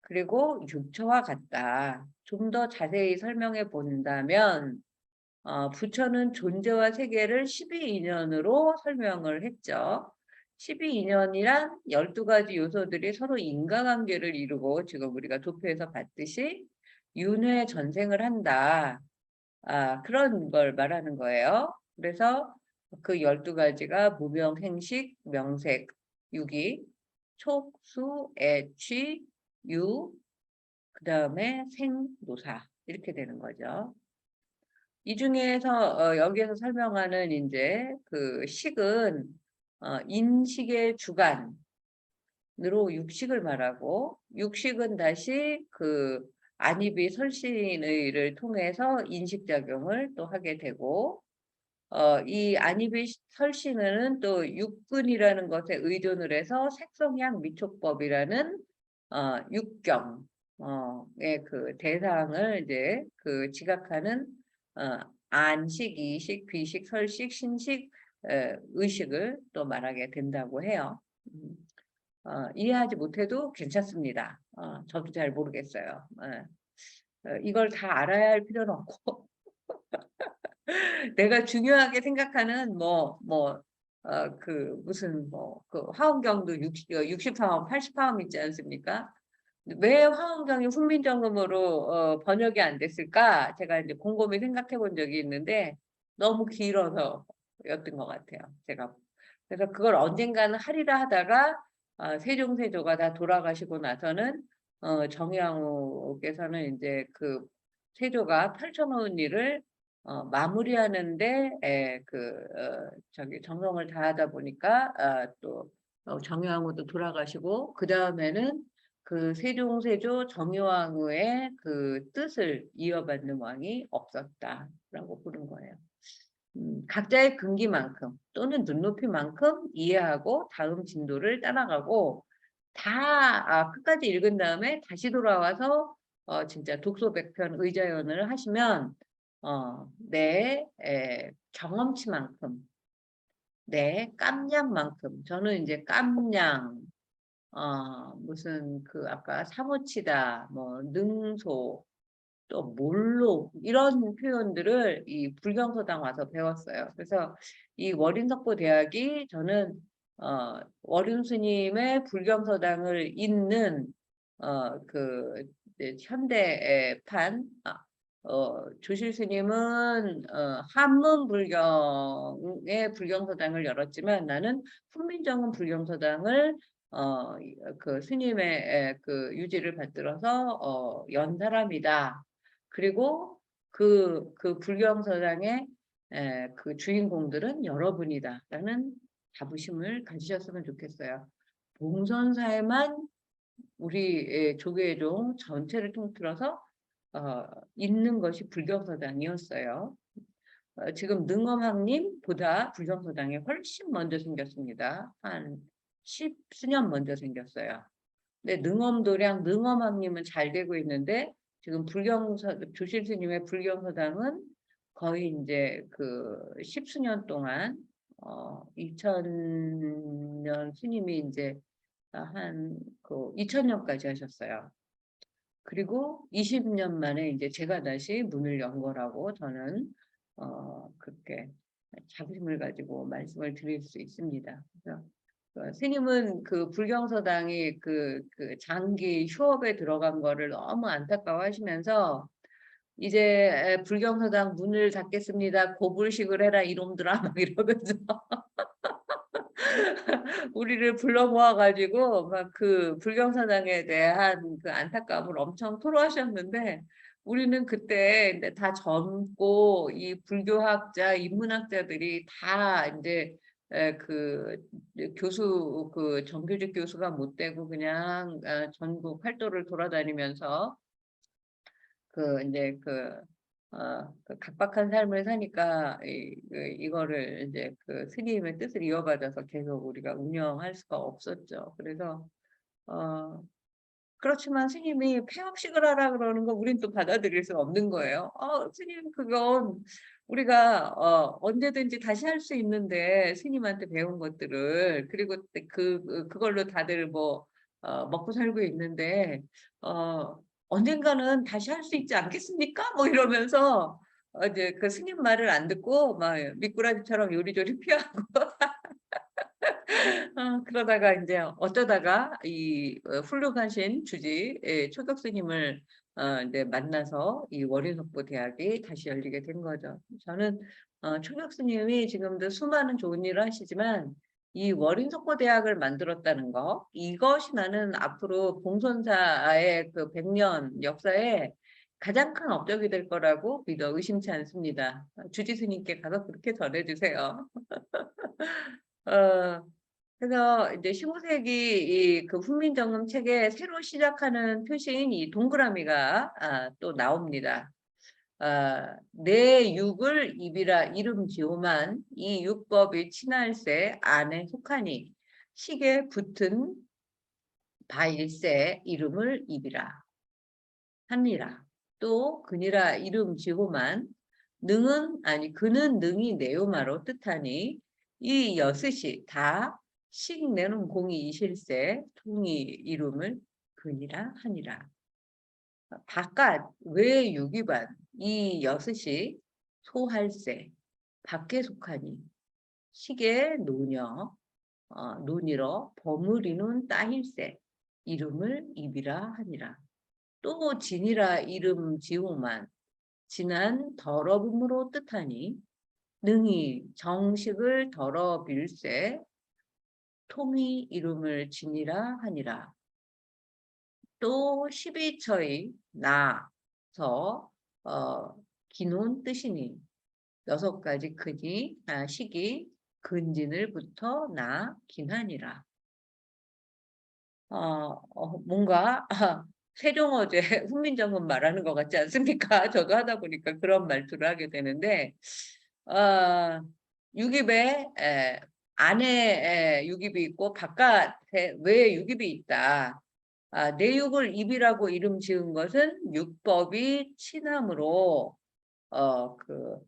그리고 육처와 같다. 좀 더 자세히 설명해 본다면 부처는 존재와 세계를 12인연으로 설명을 했죠. 12인연이란 12가지 요소들이 서로 인과관계를 이루고 지금 우리가 도표에서 봤듯이 윤회 전생을 한다. 그런 걸 말하는 거예요. 그래서 그 12가지가 무명행식, 명색, 유기, 촉수, 애취, 유, 그 다음에 생노사 이렇게 되는 거죠. 이 중에서 여기에서 설명하는 이제 그 식은 인식의 주관으로 육식을 말하고 육식은 다시 그 안입이 설신의를 통해서 인식작용을 또 하게 되고 이 안입이 설신의는 또 육근이라는 것에 의존을 해서 색성향 미촉법이라는 육경 그 대상을 이제 그 지각하는 안식, 이식, 귀식, 설식, 신식, 의식을 또 말하게 된다고 해요. 이해하지 못해도 괜찮습니다. 저도 잘 모르겠어요. 이걸 다 알아야 할 필요는 없고 내가 중요하게 생각하는 뭐 무슨 그 화엄경도 60화엄, 80화엄 있지 않습니까? 왜 화엄경이 훈민정음으로 번역이 안 됐을까? 제가 이제 곰곰이 생각해 본 적이 있는데 너무 길어서였던 것 같아요. 제가 그래서 그걸 언젠가는 하리라 하다가 세종세조가 다 돌아가시고 나서는 정의왕후께서는 이제 그 세조가 펼쳐놓은 일을 마무리하는데 저기 정성을 다하다 보니까 또 정의왕후도 돌아가시고 그 다음에는 그 세종세조 정의왕후의 그 뜻을 이어받는 왕이 없었다라고 보는 거예요. 각자의 근기만큼 또는 눈높이만큼 이해하고 다음 진도를 따라가고 다 끝까지 읽은 다음에 다시 돌아와서 진짜 독소백편 의자연을 하시면 내 경험치만큼 내 깜냥만큼 저는 이제 깜냥 무슨 그 아까 사무치다 뭐 능소 또 몰록 이런 표현들을 이 불경서당 와서 배웠어요. 그래서 이 월인석보 대학이 저는 월윤 스님의 불경서당을 잇는 그 현대판 조실 스님은 한문 불경의 불경서당을 열었지만 나는 훈민정음 불경서당을 그 스님의 그 유지를 받들어서 연 사람이다. 그리고 그 불경서당의 그 주인공들은 여러분이다라는 자부심을 가지셨으면 좋겠어요. 봉선사에만 우리 조계종 전체를 통틀어서 있는 것이 불경서당이었어요. 지금 능엄학님보다 불경서당이 훨씬 먼저 생겼습니다. 한 10수년 먼저 생겼어요. 근데 능엄도량 능엄학님은 잘 되고 있는데 지금 조실 스님의 불경서당은 거의 이제 그 10수년 동안 2000년 스님이 이제 한 그 2000년까지 하셨어요. 그리고 20년 만에 이제 제가 다시 문을 연 거라고 저는 그렇게 자부심을 가지고 말씀을 드릴 수 있습니다. 그래서 스님은 그 불경서당이 그 장기 휴업에 들어간 거를 너무 안타까워하시면서 이제 불경서당 문을 닫겠습니다. 고불식을 해라 이놈들아 막 이러면서 우리를 불러 모아가지고 막 그 불경서당에 대한 그 안타까움을 엄청 토로하셨는데 우리는 그때 이제 다 젊고 이 불교학자, 인문학자들이 다 이제 그 교수 그 정규직 교수가 못 되고 그냥 전국 활도를 돌아다니면서 그 이제 그 각박한 삶을 사니까 이거를 이제 그 스님의 뜻을 이어받아서 계속 우리가 운영할 수가 없었죠. 그래서 그렇지만 스님이 폐업식을 하라 그러는 거 우린 또 받아들일 수 없는 거예요. 스님 그건 우리가 언제든지 다시 할 수 있는데 스님한테 배운 것들을 그리고 그걸로 다들 뭐 먹고 살고 있는데 언젠가는 다시 할 수 있지 않겠습니까? 뭐 이러면서 이제 그 스님 말을 안 듣고 막 미꾸라지처럼 요리조리 피하고 그러다가 이제 어쩌다가 이 훌륭하신 주지 초격 스님을 이제 만나서 이 월인석보 대학이 다시 열리게 된 거죠. 저는 초격 스님이 지금도 수많은 좋은 일을 하시지만 이 월인석보 대학을 만들었다는 거 이것이 나는 앞으로 봉선사의 그 100년 역사에 가장 큰 업적이 될 거라고 믿어 의심치 않습니다. 주지 스님께 가서 그렇게 전해주세요. 그래서 이제 15세기 그 훈민정음 책에 새로 시작하는 표시인 이 동그라미가 또 나옵니다. 내 육을 입이라 이름 지오만 이 육법이 친할세 안에 속하니 식에 붙은 바일세 이름을 입이라 하니라. 또 그니라 이름 지오만 능은 아니 그는 능이 내요마로 뜻하니 이 여섯이 다 식 내는 공이 이실세 통이 이름을 그니라 하니라. 바깥 외 유기반 이 여섯이 소할세 밖에 속하니 시계 노녀 논이러 버무리는 따힐세 이름을 입이라 하니라. 또 진이라 이름 지오만 진한 더러움으로 뜻하니 능히 정식을 더러빌세 통이 이름을 진이라 하니라. 또 12처의 나서 기논 뜻이니 6가지 크기 시기 근진을 붙어 나 긴하니라. 뭔가 세종어제 훈민정음 말하는 것 같지 않습니까? 저도 하다 보니까 그런 말투를 하게 되는데 유깁에 안에 유깁이 있고 바깥에 외에 유깁이 있다. 내육을 입이라고 이름 지은 것은 육법이 친함으로 그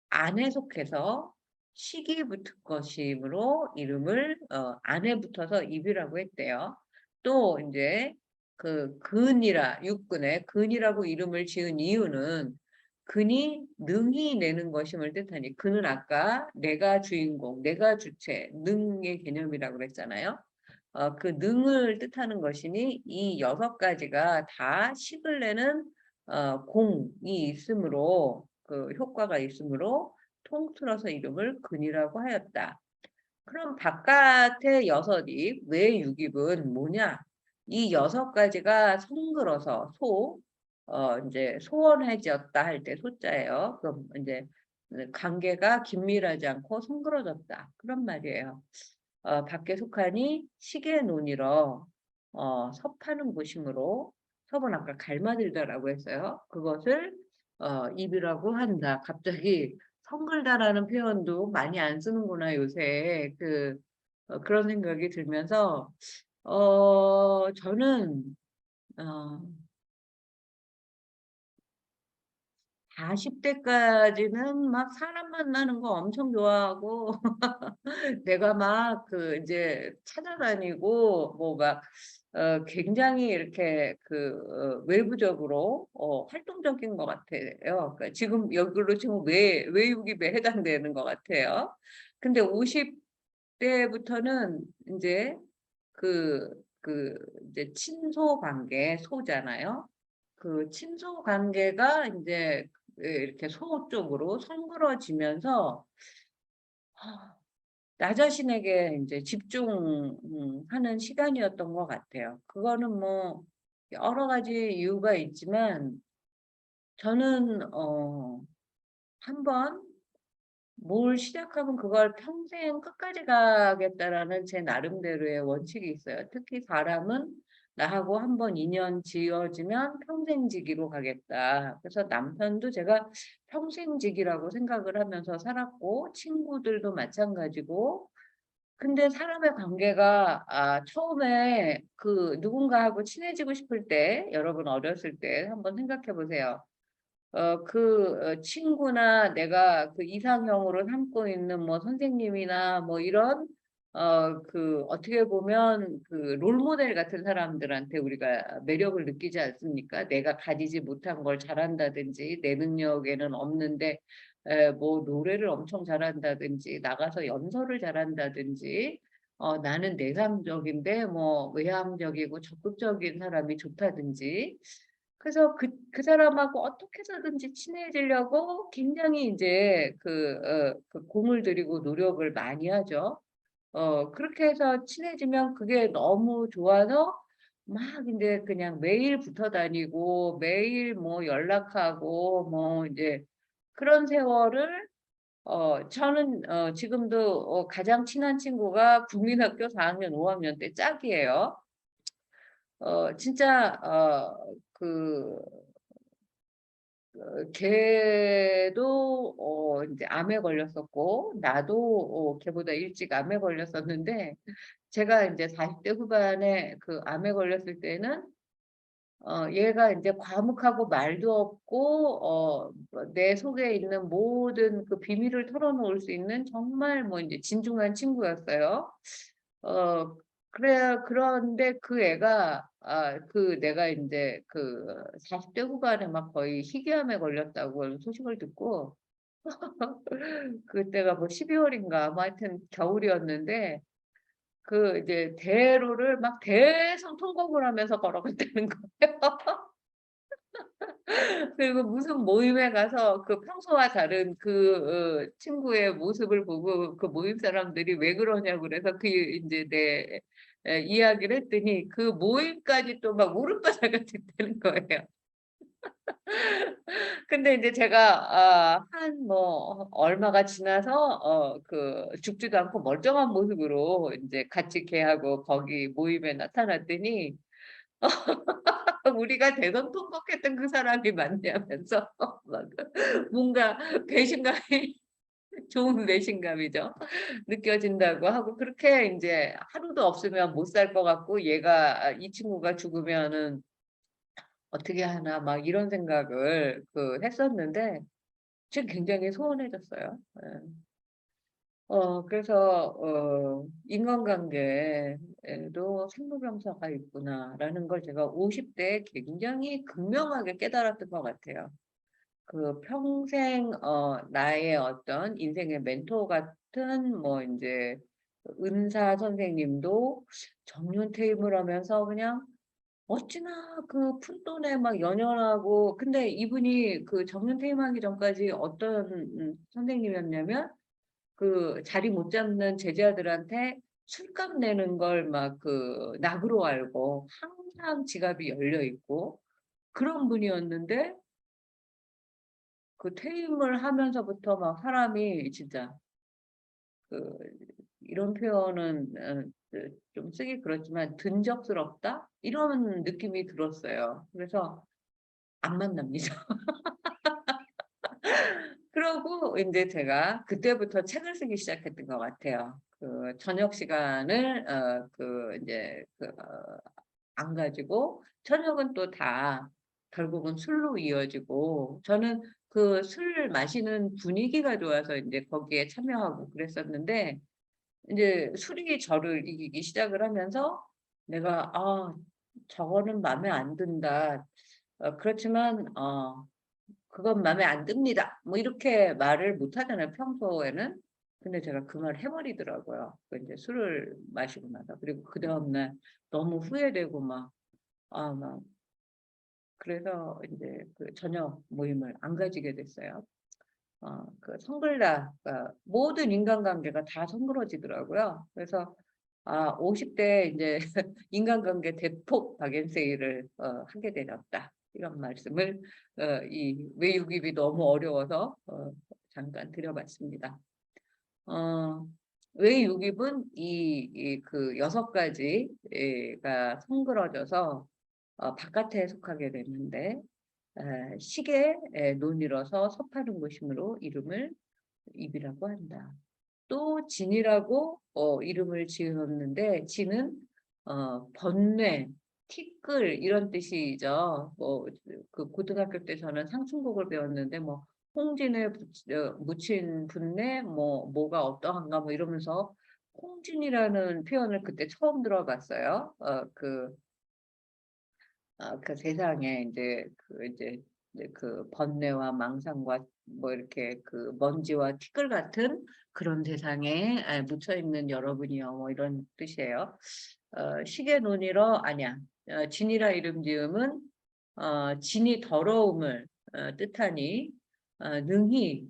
안에 속해서 식이 붙은 것이므로 이름을 안에 붙어서 입이라고 했대요. 또 이제 그 근이라 육근에 근이라고 이름을 지은 이유는 근이 능히 내는 것임을 뜻하니 근은 아까 내가 주인공, 내가 주체, 능의 개념이라고 그랬잖아요. 그 능을 뜻하는 것이니 이 6가지가 다 식을 내는 공이 있으므로 그 효과가 있으므로 통틀어서 이름을 근이라고 하였다. 그럼 바깥의 6이 외 6입은 뭐냐? 이 6가지가 성글어서 이제 소원해졌다 할 때 소자예요. 그럼 이제 관계가 긴밀하지 않고 성글어졌다. 그런 말이에요. 밖에 속하니 시계 논이러 섭하는 곳이므로 섭은 아까 갈마들다라고 했어요. 그것을 입이라고 한다. 갑자기 성글다라는 표현도 많이 안 쓰는구나 요새 그런 생각이 들면서 저는 40대까지는 막 사람 만나는 거 엄청 좋아하고 내가 막 이제 찾아다니고 뭐 막 굉장히 이렇게 외부적으로 활동적인 것 같아요. 그러니까 지금 여기로 지금 외유깁에 해당되는 것 같아요. 근데 50대부터는 이제 이제 친소 관계 소잖아요. 그 친소 관계가 이제 이렇게 소 쪽으로 성그러지면서 나 자신에게 이제 집중하는 시간이었던 것 같아요. 그거는 뭐 여러 가지 이유가 있지만 저는 한번 뭘 시작하면 그걸 평생 끝까지 가겠다라는 제 나름대로의 원칙이 있어요. 특히 사람은 나하고 한번 인연 지어지면 평생지기로 가겠다. 그래서 남편도 제가 평생지기라고 생각을 하면서 살았고 친구들도 마찬가지고 근데 사람의 관계가 처음에 누군가하고 친해지고 싶을 때 여러분 어렸을 때 한번 생각해 보세요. 친구나 내가 이상형으로 삼고 있는 뭐 선생님이나 뭐 이런 어떻게 보면 롤모델 같은 사람들한테 우리가 매력을 느끼지 않습니까? 내가 가지지 못한 걸 잘한다든지 내 능력에는 없는데 뭐 노래를 엄청 잘한다든지 나가서 연설을 잘한다든지 나는 내상적인데 뭐 외향적이고 적극적인 사람이 좋다든지 그래서 그 사람하고 어떻게 해서든지 친해지려고 굉장히 이제 공을 들이고 노력을 많이 하죠. 그렇게 해서 친해지면 그게 너무 좋아서 막 이제 그냥 매일 붙어 다니고 매일 뭐 연락하고 뭐 이제 그런 세월을 저는 지금도 가장 친한 친구가 국민학교 4학년, 5학년 때 짝이에요. 진짜 걔도 이제 암에 걸렸었고 나도 걔보다 일찍 암에 걸렸었는데 제가 이제 40대 후반에 암에 걸렸을 때는 얘가 이제 과묵하고 말도 없고 내 속에 있는 모든 비밀을 털어놓을 수 있는 정말 뭐 이제 진중한 친구였어요. 그런데 그 애가 내가 이제 40대 후반에 막 거의 희귀암에 걸렸다고 소식을 듣고 그때가 뭐 12월인가 뭐 하여튼 겨울이었는데 그 이제 대로를 막 대성통곡을 하면서 걸어갔다는 거예요. 그리고 무슨 모임에 가서 그 평소와 다른 그 친구의 모습을 보고 그 모임 사람들이 왜 그러냐고 그래서 그 인제 내 이야기를 했더니 그 모임까지 또 막 울음바다가 됐다는 거예요. 근데 인제 제가 한 뭐 얼마가 지나서 그 죽지도 않고 멀쩡한 모습으로 인제 같이 걔하고 거기 모임에 나타났더니 우리가 대성통곡했던 그 사람이 맞냐면서 막 뭔가 배신감이 좋은 배신감이죠. 느껴진다고 하고 그렇게 인제 하루도 없으면 못 살 것 같고 얘가 이 친구가 죽으면은 '어떻게 하나.' 막 이런 생각을 했었는데 지금 굉장히 소원해졌어요. 예. 그래서 '인간관계에도 생로병사가 있구나.'라는 걸 제가 50 대에 굉장히 극명하게 깨달았던 것 같아요. 그 평생 나의 어떤 인생의 멘토 같은 뭐 인제 은사 선생님도 정년 퇴임을 하면서 그냥 어찌나 그 푼돈에 막 연연하고 근데 이분이 그 정년 퇴임하기 전까지 어떤 선생님이었냐면 그 자리 못 잡는 제자들한테 술값 내는 걸 막 낙으로 알고 항상 지갑이 열려 있고 그런 분이었는데 그 퇴임을 하면서부터 막 사람이 진짜 그 이런 표현은 좀 쓰기 그렇지만 '근접스럽다.' 이런 느낌이 들었어요. 그래서 안 만납니다. 그러고 인제 제가 그때부터 책을 쓰기 시작했던 것 같아요. 그 저녁 시간을 인제 안 가지고 저녁은 또 다 결국은 술로 이어지고 저는 그 술 마시는 분위기가 좋아서 인제 거기에 참여하고 그랬었는데 인제 술이 저를 이기기 시작을 하면서 내가 '아 저거는 마음에 안 든다. 그렇지만 그건 마음에 안 듭니다.' 뭐 이렇게 말을 못 하잖아요 평소에는. 근데 제가 그 말을 해 버리더라고요. 그 인제 술을 마시고 나서. 그리고 그다음 날 너무 후회되고 막 그래서 인제 그 저녁 모임을 안 가지게 됐어요. 그 성글다 모든 인간관계가 다 성그러지더라고요. 그래서 50 대에 인제 '인간관계 대폭 박앤세일을 하게 되었다.' 이런 말씀을 이 외유입이 너무 어려워서 잠깐 드려 봤습니다. 어 외유입은 그 6 가지 가 성그러져서 바깥에 속하게 됐는데 시계의 논이라서 섭하는 것이므로 이름을 입이라고 한다. 또 진이라고 이름을 지었는데 진은 번뇌, 티끌 이런 뜻이죠. 뭐 그 고등학교 때 저는 상충곡을 배웠는데 뭐 홍진에 묻힌 분내 뭐가 어떠한가 뭐 이러면서 홍진이라는 표현을 그때 처음 들어봤어요. 그 세상에 이제 그 번뇌와 망상과 뭐 이렇게 그 먼지와 티끌 같은 그런 세상에 묻혀 있는 여러분이요. 뭐 이런 뜻이에요. 시계논이러 아니야. 진이라 이름 지음은 진이 더러움을 뜻하니 능히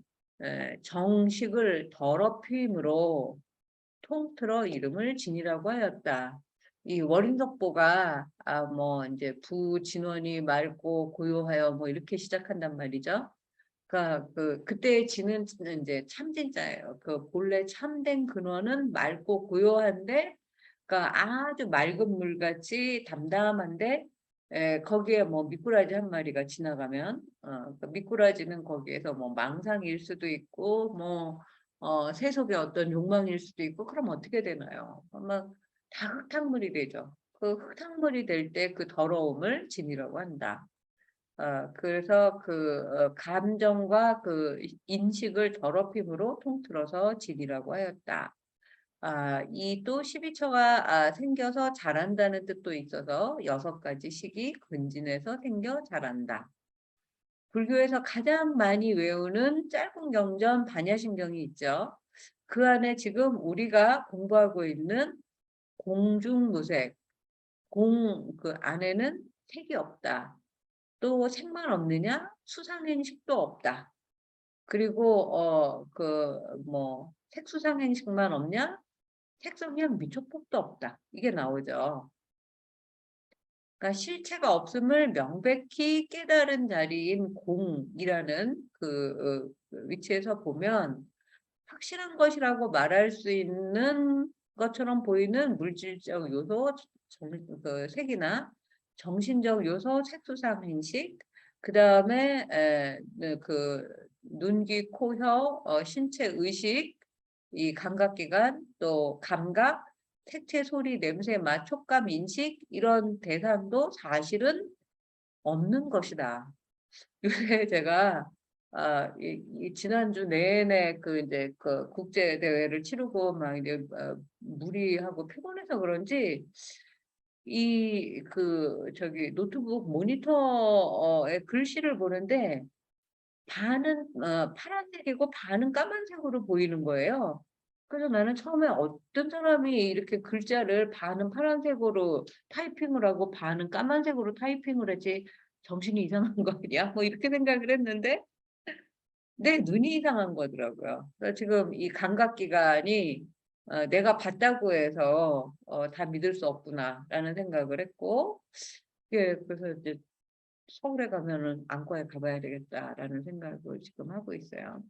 정식을 더럽힘으로 통틀어 이름을 진이라고 하였다. 이 월인석보가 뭐 인제 부진원이 맑고 고요하여 뭐 이렇게 시작한단 말이죠. 그러니까 그때의 진은 인제 참진자예요. 그 본래 참된 근원은 맑고 고요한데 그러니까 아주 맑은 물같이 담담한데 거기에 뭐 미꾸라지 한 마리가 지나가면 그 미꾸라지는 거기에서 뭐 망상일 수도 있고 뭐 세속의 어떤 욕망일 수도 있고 그럼 어떻게 되나요? 아마 다 흙탕물이 되죠. 그 흙탕물이 될 때 그 더러움을 진이라고 한다. 그래서 감정과 그 인식을 더럽힘으로 통틀어서 진이라고 하였다. 이 또 12처가 생겨서 자란다는 뜻도 있어서 6 가지 식이 근진해서 생겨 자란다. 불교에서 가장 많이 외우는 짧은 경전 반야심경이 있죠. 그 안에 지금 우리가 공부하고 있는 공중무색, 그 안에는 색이 없다. 또 색만 없느냐? 수상행식도 없다. 그리고 색수상행식만 없냐? 색성향 미촉법도 없다. 이게 나오죠. 그러니까 실체가 없음을 명백히 깨달은 자리인 공이라는 그 위치에서 보면 확실한 것이라고 말할 수 있는 것처럼 보이는 물질적 요소, 그 색이나 정신적 요소, 색수상 행식, 그 다음에 그 눈, 귀, 코, 혀, 신체 의식, 이 감각기관, 또 감각, 색채, 소리, 냄새, 맛, 촉감, 인식 이런 대상도 사실은 없는 것이다. 요새 제가 이 지난주 내내 그 이제 그 국제 대회를 치르고 막 이제 무리하고 피곤해서 그런지 이 그 저기 노트북 모니터에 글씨를 보는데 반은 파란색이고 반은 까만색으로 보이는 거예요. 그래서 나는 처음에 어떤 사람이 이렇게 글자를 반은 파란색으로 타이핑을 하고 반은 까만색으로 타이핑을 했지 정신이 이상한 거 아니야? 뭐 이렇게 생각을 했는데 내 눈이 이상한 거더라고요. 그래서 지금 이 감각기관이 내가 봤다고 해서 다 믿을 수 없구나라는 생각을 했고, 예, 그래서 이제 서울에 가면은 안과에 가봐야 되겠다라는 생각을 지금 하고 있어요.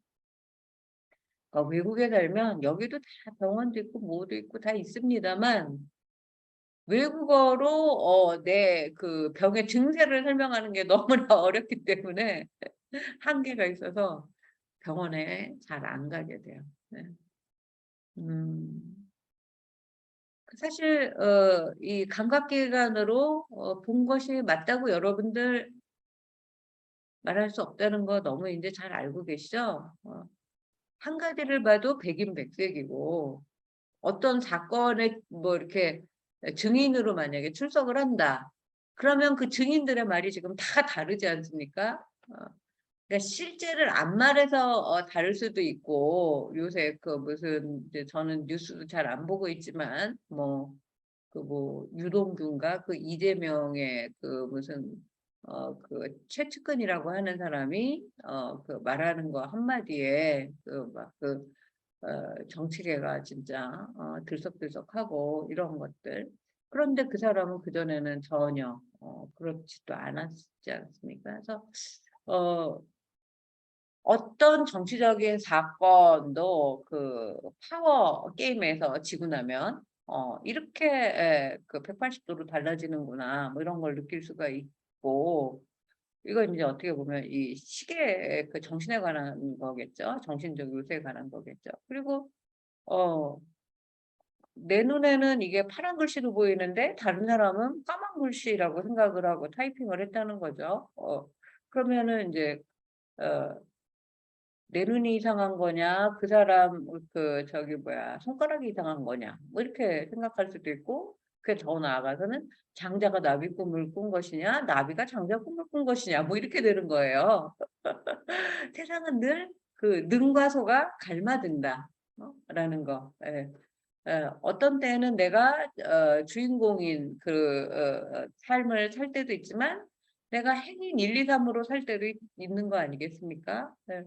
그러니까 외국에 살면 여기도 다 병원도 있고 뭐도 있고 다 있습니다만 외국어로 내 그 병의 증세를 설명하는 게 너무나 어렵기 때문에 한계가 있어서 병원에 잘 안 가게 돼요. 네. 사실 이 감각기관으로 본 것이 맞다고 여러분들 말할 수 없다는 거 너무 이제 잘 알고 계시죠? 한 가지를 봐도 백인백색이고 어떤 사건에 뭐 이렇게 증인으로 만약에 출석을 한다. 그러면 그 증인들의 말이 지금 다 다르지 않습니까? 그러니까 실제를 안 말해서 다를 수도 있고 요새 그 무슨 이제 저는 뉴스도 잘 안 보고 있지만 뭐 그 뭐 유동규인가 그 이재명의 그 무슨 그 최측근이라고 하는 사람이 그 말하는 거 한마디에 그 막 그 정치계가 진짜 들썩들썩하고 이런 것들. 그런데 그 사람은 그전에는 전혀 그렇지도 않았지 않습니까? 그래서 어 어떤 정치적인 사건도 그 파워 게임에서 지고 나면 이렇게 그 180도로 달라지는구나 뭐 이런 걸 느낄 수가 있고 이건 이제 어떻게 보면 이 시계의 그 정신에 관한 거겠죠. 정신적 요새에 관한 거겠죠. 그리고 어 내 눈에는 이게 파란 글씨로 보이는데 다른 사람은 까만 글씨라고 생각을 하고 타이핑을 했다는 거죠. 그러면은 이제 어 내 눈이 이상한 거냐, 그 사람 그 저기 뭐야 손가락이 이상한 거냐, 뭐 이렇게 생각할 수도 있고, 그게 더 나아가서는 장자가 나비 꿈을 꾼 것이냐, 나비가 장자 꿈을 꾼 것이냐, 뭐 이렇게 되는 거예요. 세상은 늘 그 능과 소가 갈라든다, 라는 거. 예. 어떤 때는 내가 주인공인 그 삶을 살 때도 있지만 내가 행인 1, 2, 3으로 살 때도 있는 거 아니겠습니까? 네.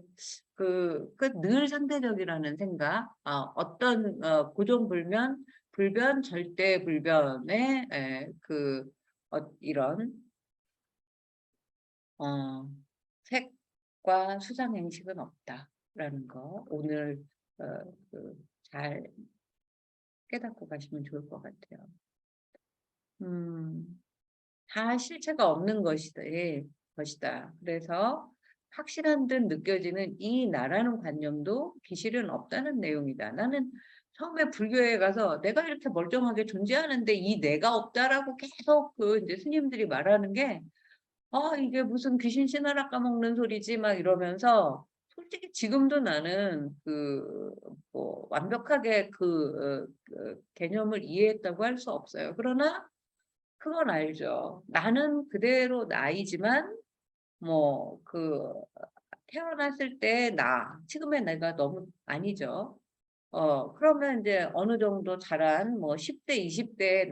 늘 상대적이라는 생각, 어떤 고정불변, 불변, 절대불변의 이런 색과 수상행식은 없다라는 거 오늘 잘 깨닫고 가시면 좋을 것 같아요. 다 실체가 없는 것이다. 예, 것이다. 그래서 확실한 듯 느껴지는 이 나라는 관념도 기실은 없다는 내용이다. 나는 처음에 불교에 가서 내가 이렇게 멀쩡하게 존재하는데 이 내가 없다라고 계속 그 이제 스님들이 말하는 게 이게 무슨 귀신 신하라 까먹는 소리지 막 이러면서 솔직히 지금도 나는 뭐 완벽하게 그 개념을 이해했다고 할 수 없어요. 그러나 그건 알죠. 나는 그대로 나이지만 뭐 태어났을 때 지금의 내가 너무 아니죠. 그러면 이제 어느 정도 자란 뭐 10대, 20대의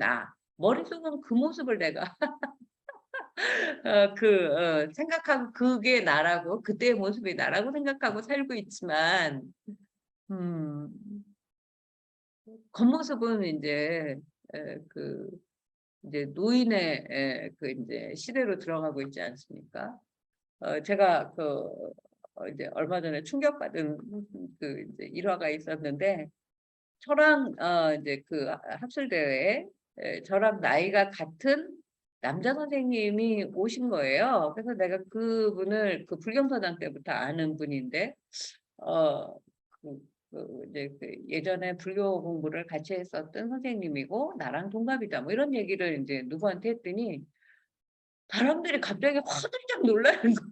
머릿속은 그 모습을 내가 생각하고 그게 나라고 그때의 모습이 나라고 생각하고 살고 있지만 음, 겉모습은 이제 이제 노인의 이제 시대로 들어가고 있지 않습니까? 제가 이제 얼마 전에 충격받은 이제 일화가 있었는데 저랑 이제 학술 대회에 저랑 나이가 같은 남자 선생님이 오신 거예요. 그래서 내가 그분을 불경서당 때부터 아는 분인데 어, 이제 예전에 불교 공부를 같이 했었던 선생님이고 나랑 동갑이다 뭐 이런 얘기를 이제 누구한테 했더니 사람들이 갑자기 화들짝 놀라는 거.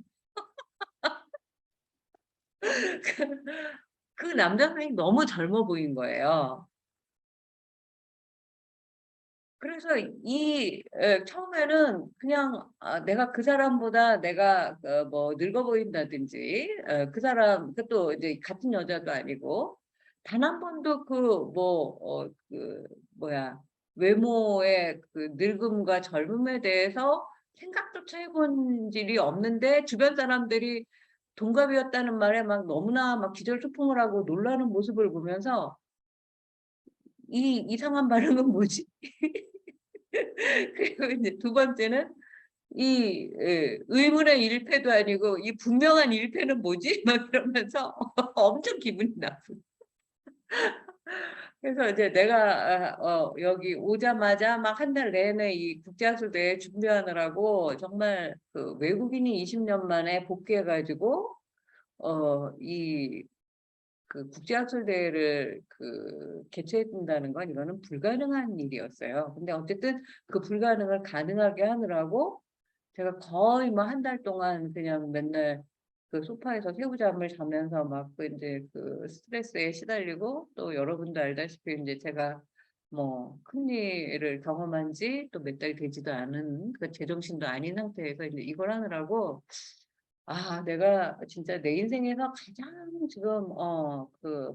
그 남자 선생님이 너무 젊어 보인 거예요. 그래서 처음에는 그냥 내가 그 사람보다 내가 뭐 늙어 보인다든지 그 사람 그것도 이제 같은 여자도 아니고 단 한 번도 외모의 늙음과 젊음에 대해서 생각조차 해본 일이 없는데 주변 사람들이 동갑이었다는 말에 막 너무나 막 기절초풍을 하고 놀라는 모습을 보면서 이 이상한 반응은 뭐지? 그리고 이제 두 번째는 의문의 일패도 아니고 이 분명한 일패는 뭐지? 막 이러면서 엄청 기분이 나쁜. 그래서 이제 내가 여기 오자마자 막 한 달 내내 이 국제학술대회 준비하느라고 정말 외국인이 20년 만에 복귀해가지고 이 국제학술대회를 개최해준다는 건 이거는 불가능한 일이었어요. 근데 어쨌든 그 불가능을 가능하게 하느라고 제가 거의 뭐 한 달 동안 그냥 맨날 소파에서 새우잠을 자면서 막 이제 스트레스에 시달리고 또 여러분도 알다시피 이제 제가 뭐 큰일을 경험한 지 또 몇 달 되지도 않은 제정신도 아닌 상태에서 이제 이걸 하느라고 내가 진짜 내 인생에서 가장 지금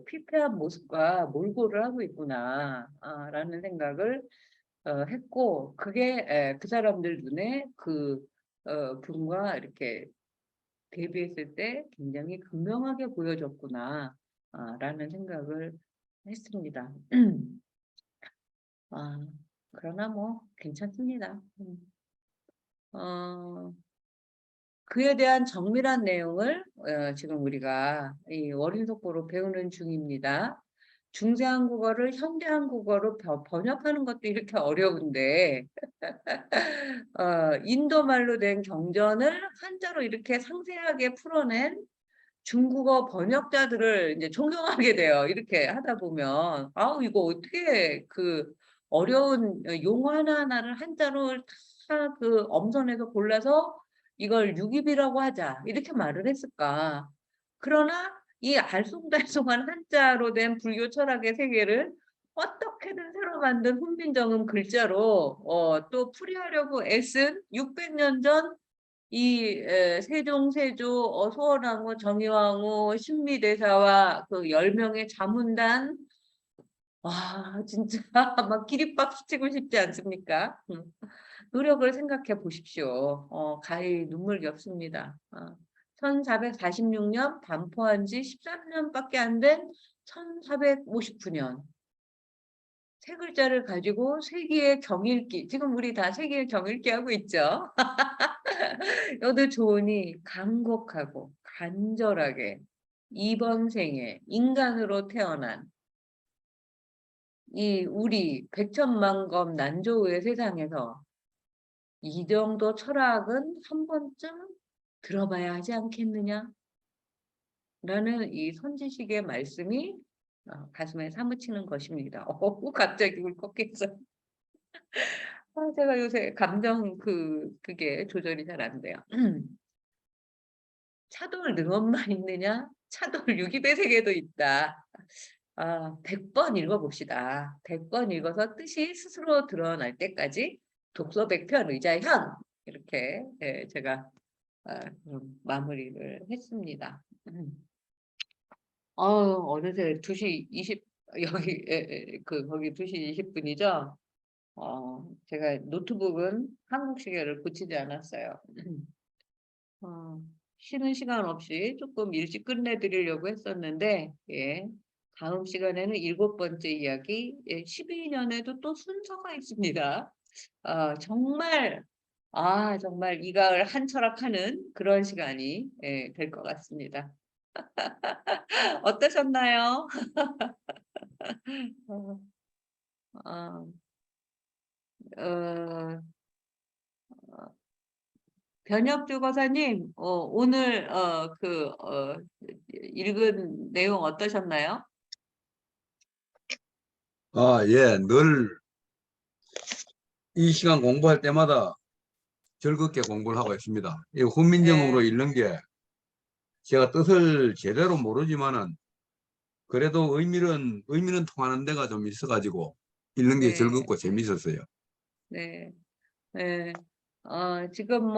피폐한 모습과 몰골을 하고 있구나 라는 생각을 했고 그게 그 사람들 눈에 분과 이렇게 대비했을 때 굉장히 극명하게 보여졌구나 라는 생각을 했습니다. 그러나 뭐 괜찮습니다. 그에 대한 정밀한 내용을 지금 우리가 이 월인속보로 배우는 중입니다. 중세 한국어를 현대 한국어로 번역하는 것도 이렇게 어려운데 인도 말로 된 경전을 한자로 이렇게 상세하게 풀어낸 중국어 번역자들을 이제 존경하게 돼요. 이렇게 하다 보면 이거 어떻게 어려운 용어 하나하나를 한자로 다 엄선해서 골라서 이걸 유기비라고 하자 이렇게 말을 했을까. 그러나 이 알쏭달쏭한 한자로 된 불교 철학의 세계를 어떻게든 새로 만든 훈민정음 글자로 또 풀이하려고 애쓴 600년 전 이 세조, 소원왕후, 정의왕후, 신미대사와 10명의 자문단 진짜 막 기립박수 치고 싶지 않습니까? 노력을 생각해 보십시오. 가히 눈물겹습니다. 1446년 반포한 지 13년밖에 안 된 1459년 세 글자를 가지고 세기의 경읽기 지금 우리 다 세기의 경읽기 하고 있죠. 여도 좋으니 간곡하고 간절하게 이번 생에 인간으로 태어난 이 우리 백천만검 난조의 세상에서 이 정도 철학은 한 번쯤 들어봐야 하지 않겠느냐? 라는 이 선지식의 말씀이 가슴에 사무치는 것입니다. 갑자기 울컥했어요. 제가 요새 감정 그게 조절이 잘 안 돼요. 차돌 능엄만 있느냐? 차돌 유기배색에도 있다. 100번 읽어봅시다. 100번 읽어서 뜻이 스스로 드러날 때까지 독서 100편 의자현 이렇게 제가 마무리를 했습니다. 어느새 2시 20 여기 거기 2시 20분이죠. 제가 노트북은 한국 시계를 고치지 않았어요. 쉬는 시간 없이 조금 일찍 끝내드리려고 했었는데, 예. 다음 시간에는 7번째 이야기, 12년에도 또 순서가 있습니다. 정말, 정말 이가을 한철학하는 그런 시간이 될 것 같습니다. 어떠셨나요? 어, 어, 어, 변혁주 거사님, 오늘 읽은 내용 어떠셨나요? 예, 늘 이 시간 공부할 때마다 즐겁게 공부를 하고 있습니다. 이 훈민정음으로 네. 읽는 게 제가 뜻을 제대로 모르지만은 그래도 의미는 통하는 데가 좀 있어가지고 읽는 게 네. 즐겁고 재밌었어요. 네. 네. 지금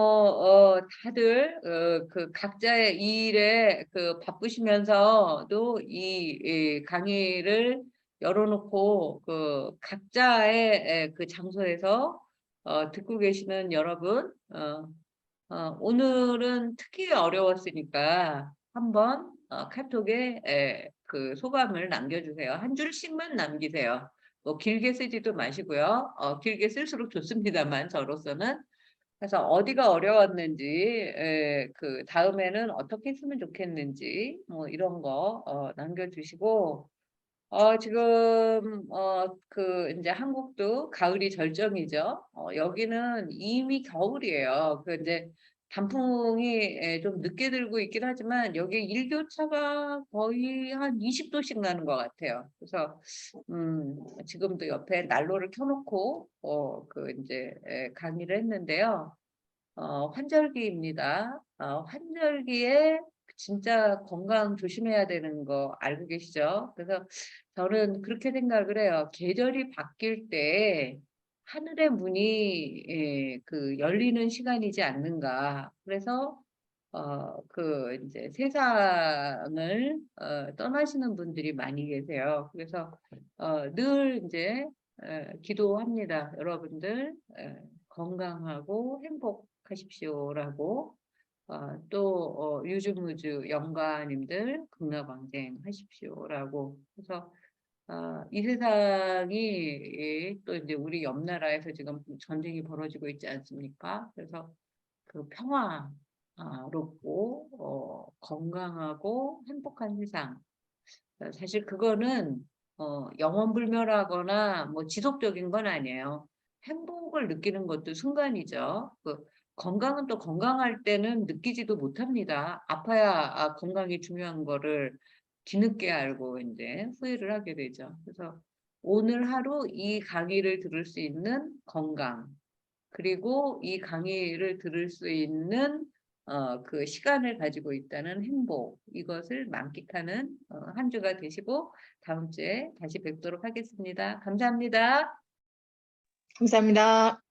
다들 그 각자의 일에 바쁘시면서도 이 강의를 열어놓고 그 각자의 그 장소에서 듣고 계시는 여러분, 오늘은 특히 어려웠으니까 한번 카톡에 그 소감을 남겨주세요. 한 줄씩만 남기세요. 뭐 길게 쓰지도 마시고요. 길게 쓸수록 좋습니다만 저로서는. 그래서 어디가 어려웠는지, 그 다음에는 어떻게 했으면 좋겠는지, 뭐 이런 거 남겨주시고, 지금 이제 한국도 가을이 절정이죠. 여기는 이미 겨울이에요. 이제 단풍이 좀 늦게 들고 있긴 하지만 여기 일교차가 거의 한 20도씩 나는 것 같아요. 그래서 지금도 옆에 난로를 켜놓고 이제 강의를 했는데요. 환절기입니다. 환절기에 진짜 건강 조심해야 되는 거 알고 계시죠? 그래서 저는 그렇게 생각을 해요. 계절이 바뀔 때 하늘의 문이 열리는 시간이지 않는가. 그래서 이제 세상을 떠나시는 분들이 많이 계세요. 그래서 늘 이제 기도합니다. 여러분들 건강하고 행복하십시오라고. 또 유주무주 영가님들 극락왕생 하십시오라고. 그래서 이 세상이 또 이제 우리 옆 나라에서 지금 전쟁이 벌어지고 있지 않습니까? 그래서 그 평화롭고 건강하고 행복한 세상. 사실 그거는 영원불멸하거나 뭐 지속적인 건 아니에요. 행복을 느끼는 것도 순간이죠. 건강은 또 건강할 때는 느끼지도 못합니다. 아파야 건강이 중요한 거를 뒤늦게 알고 이제 후회를 하게 되죠. 그래서 오늘 하루 이 강의를 들을 수 있는 건강, 그리고 이 강의를 들을 수 있는 그 시간을 가지고 있다는 행복, 이것을 만끽하는 한 주가 되시고 다음 주에 다시 뵙도록 하겠습니다. 감사합니다. 감사합니다.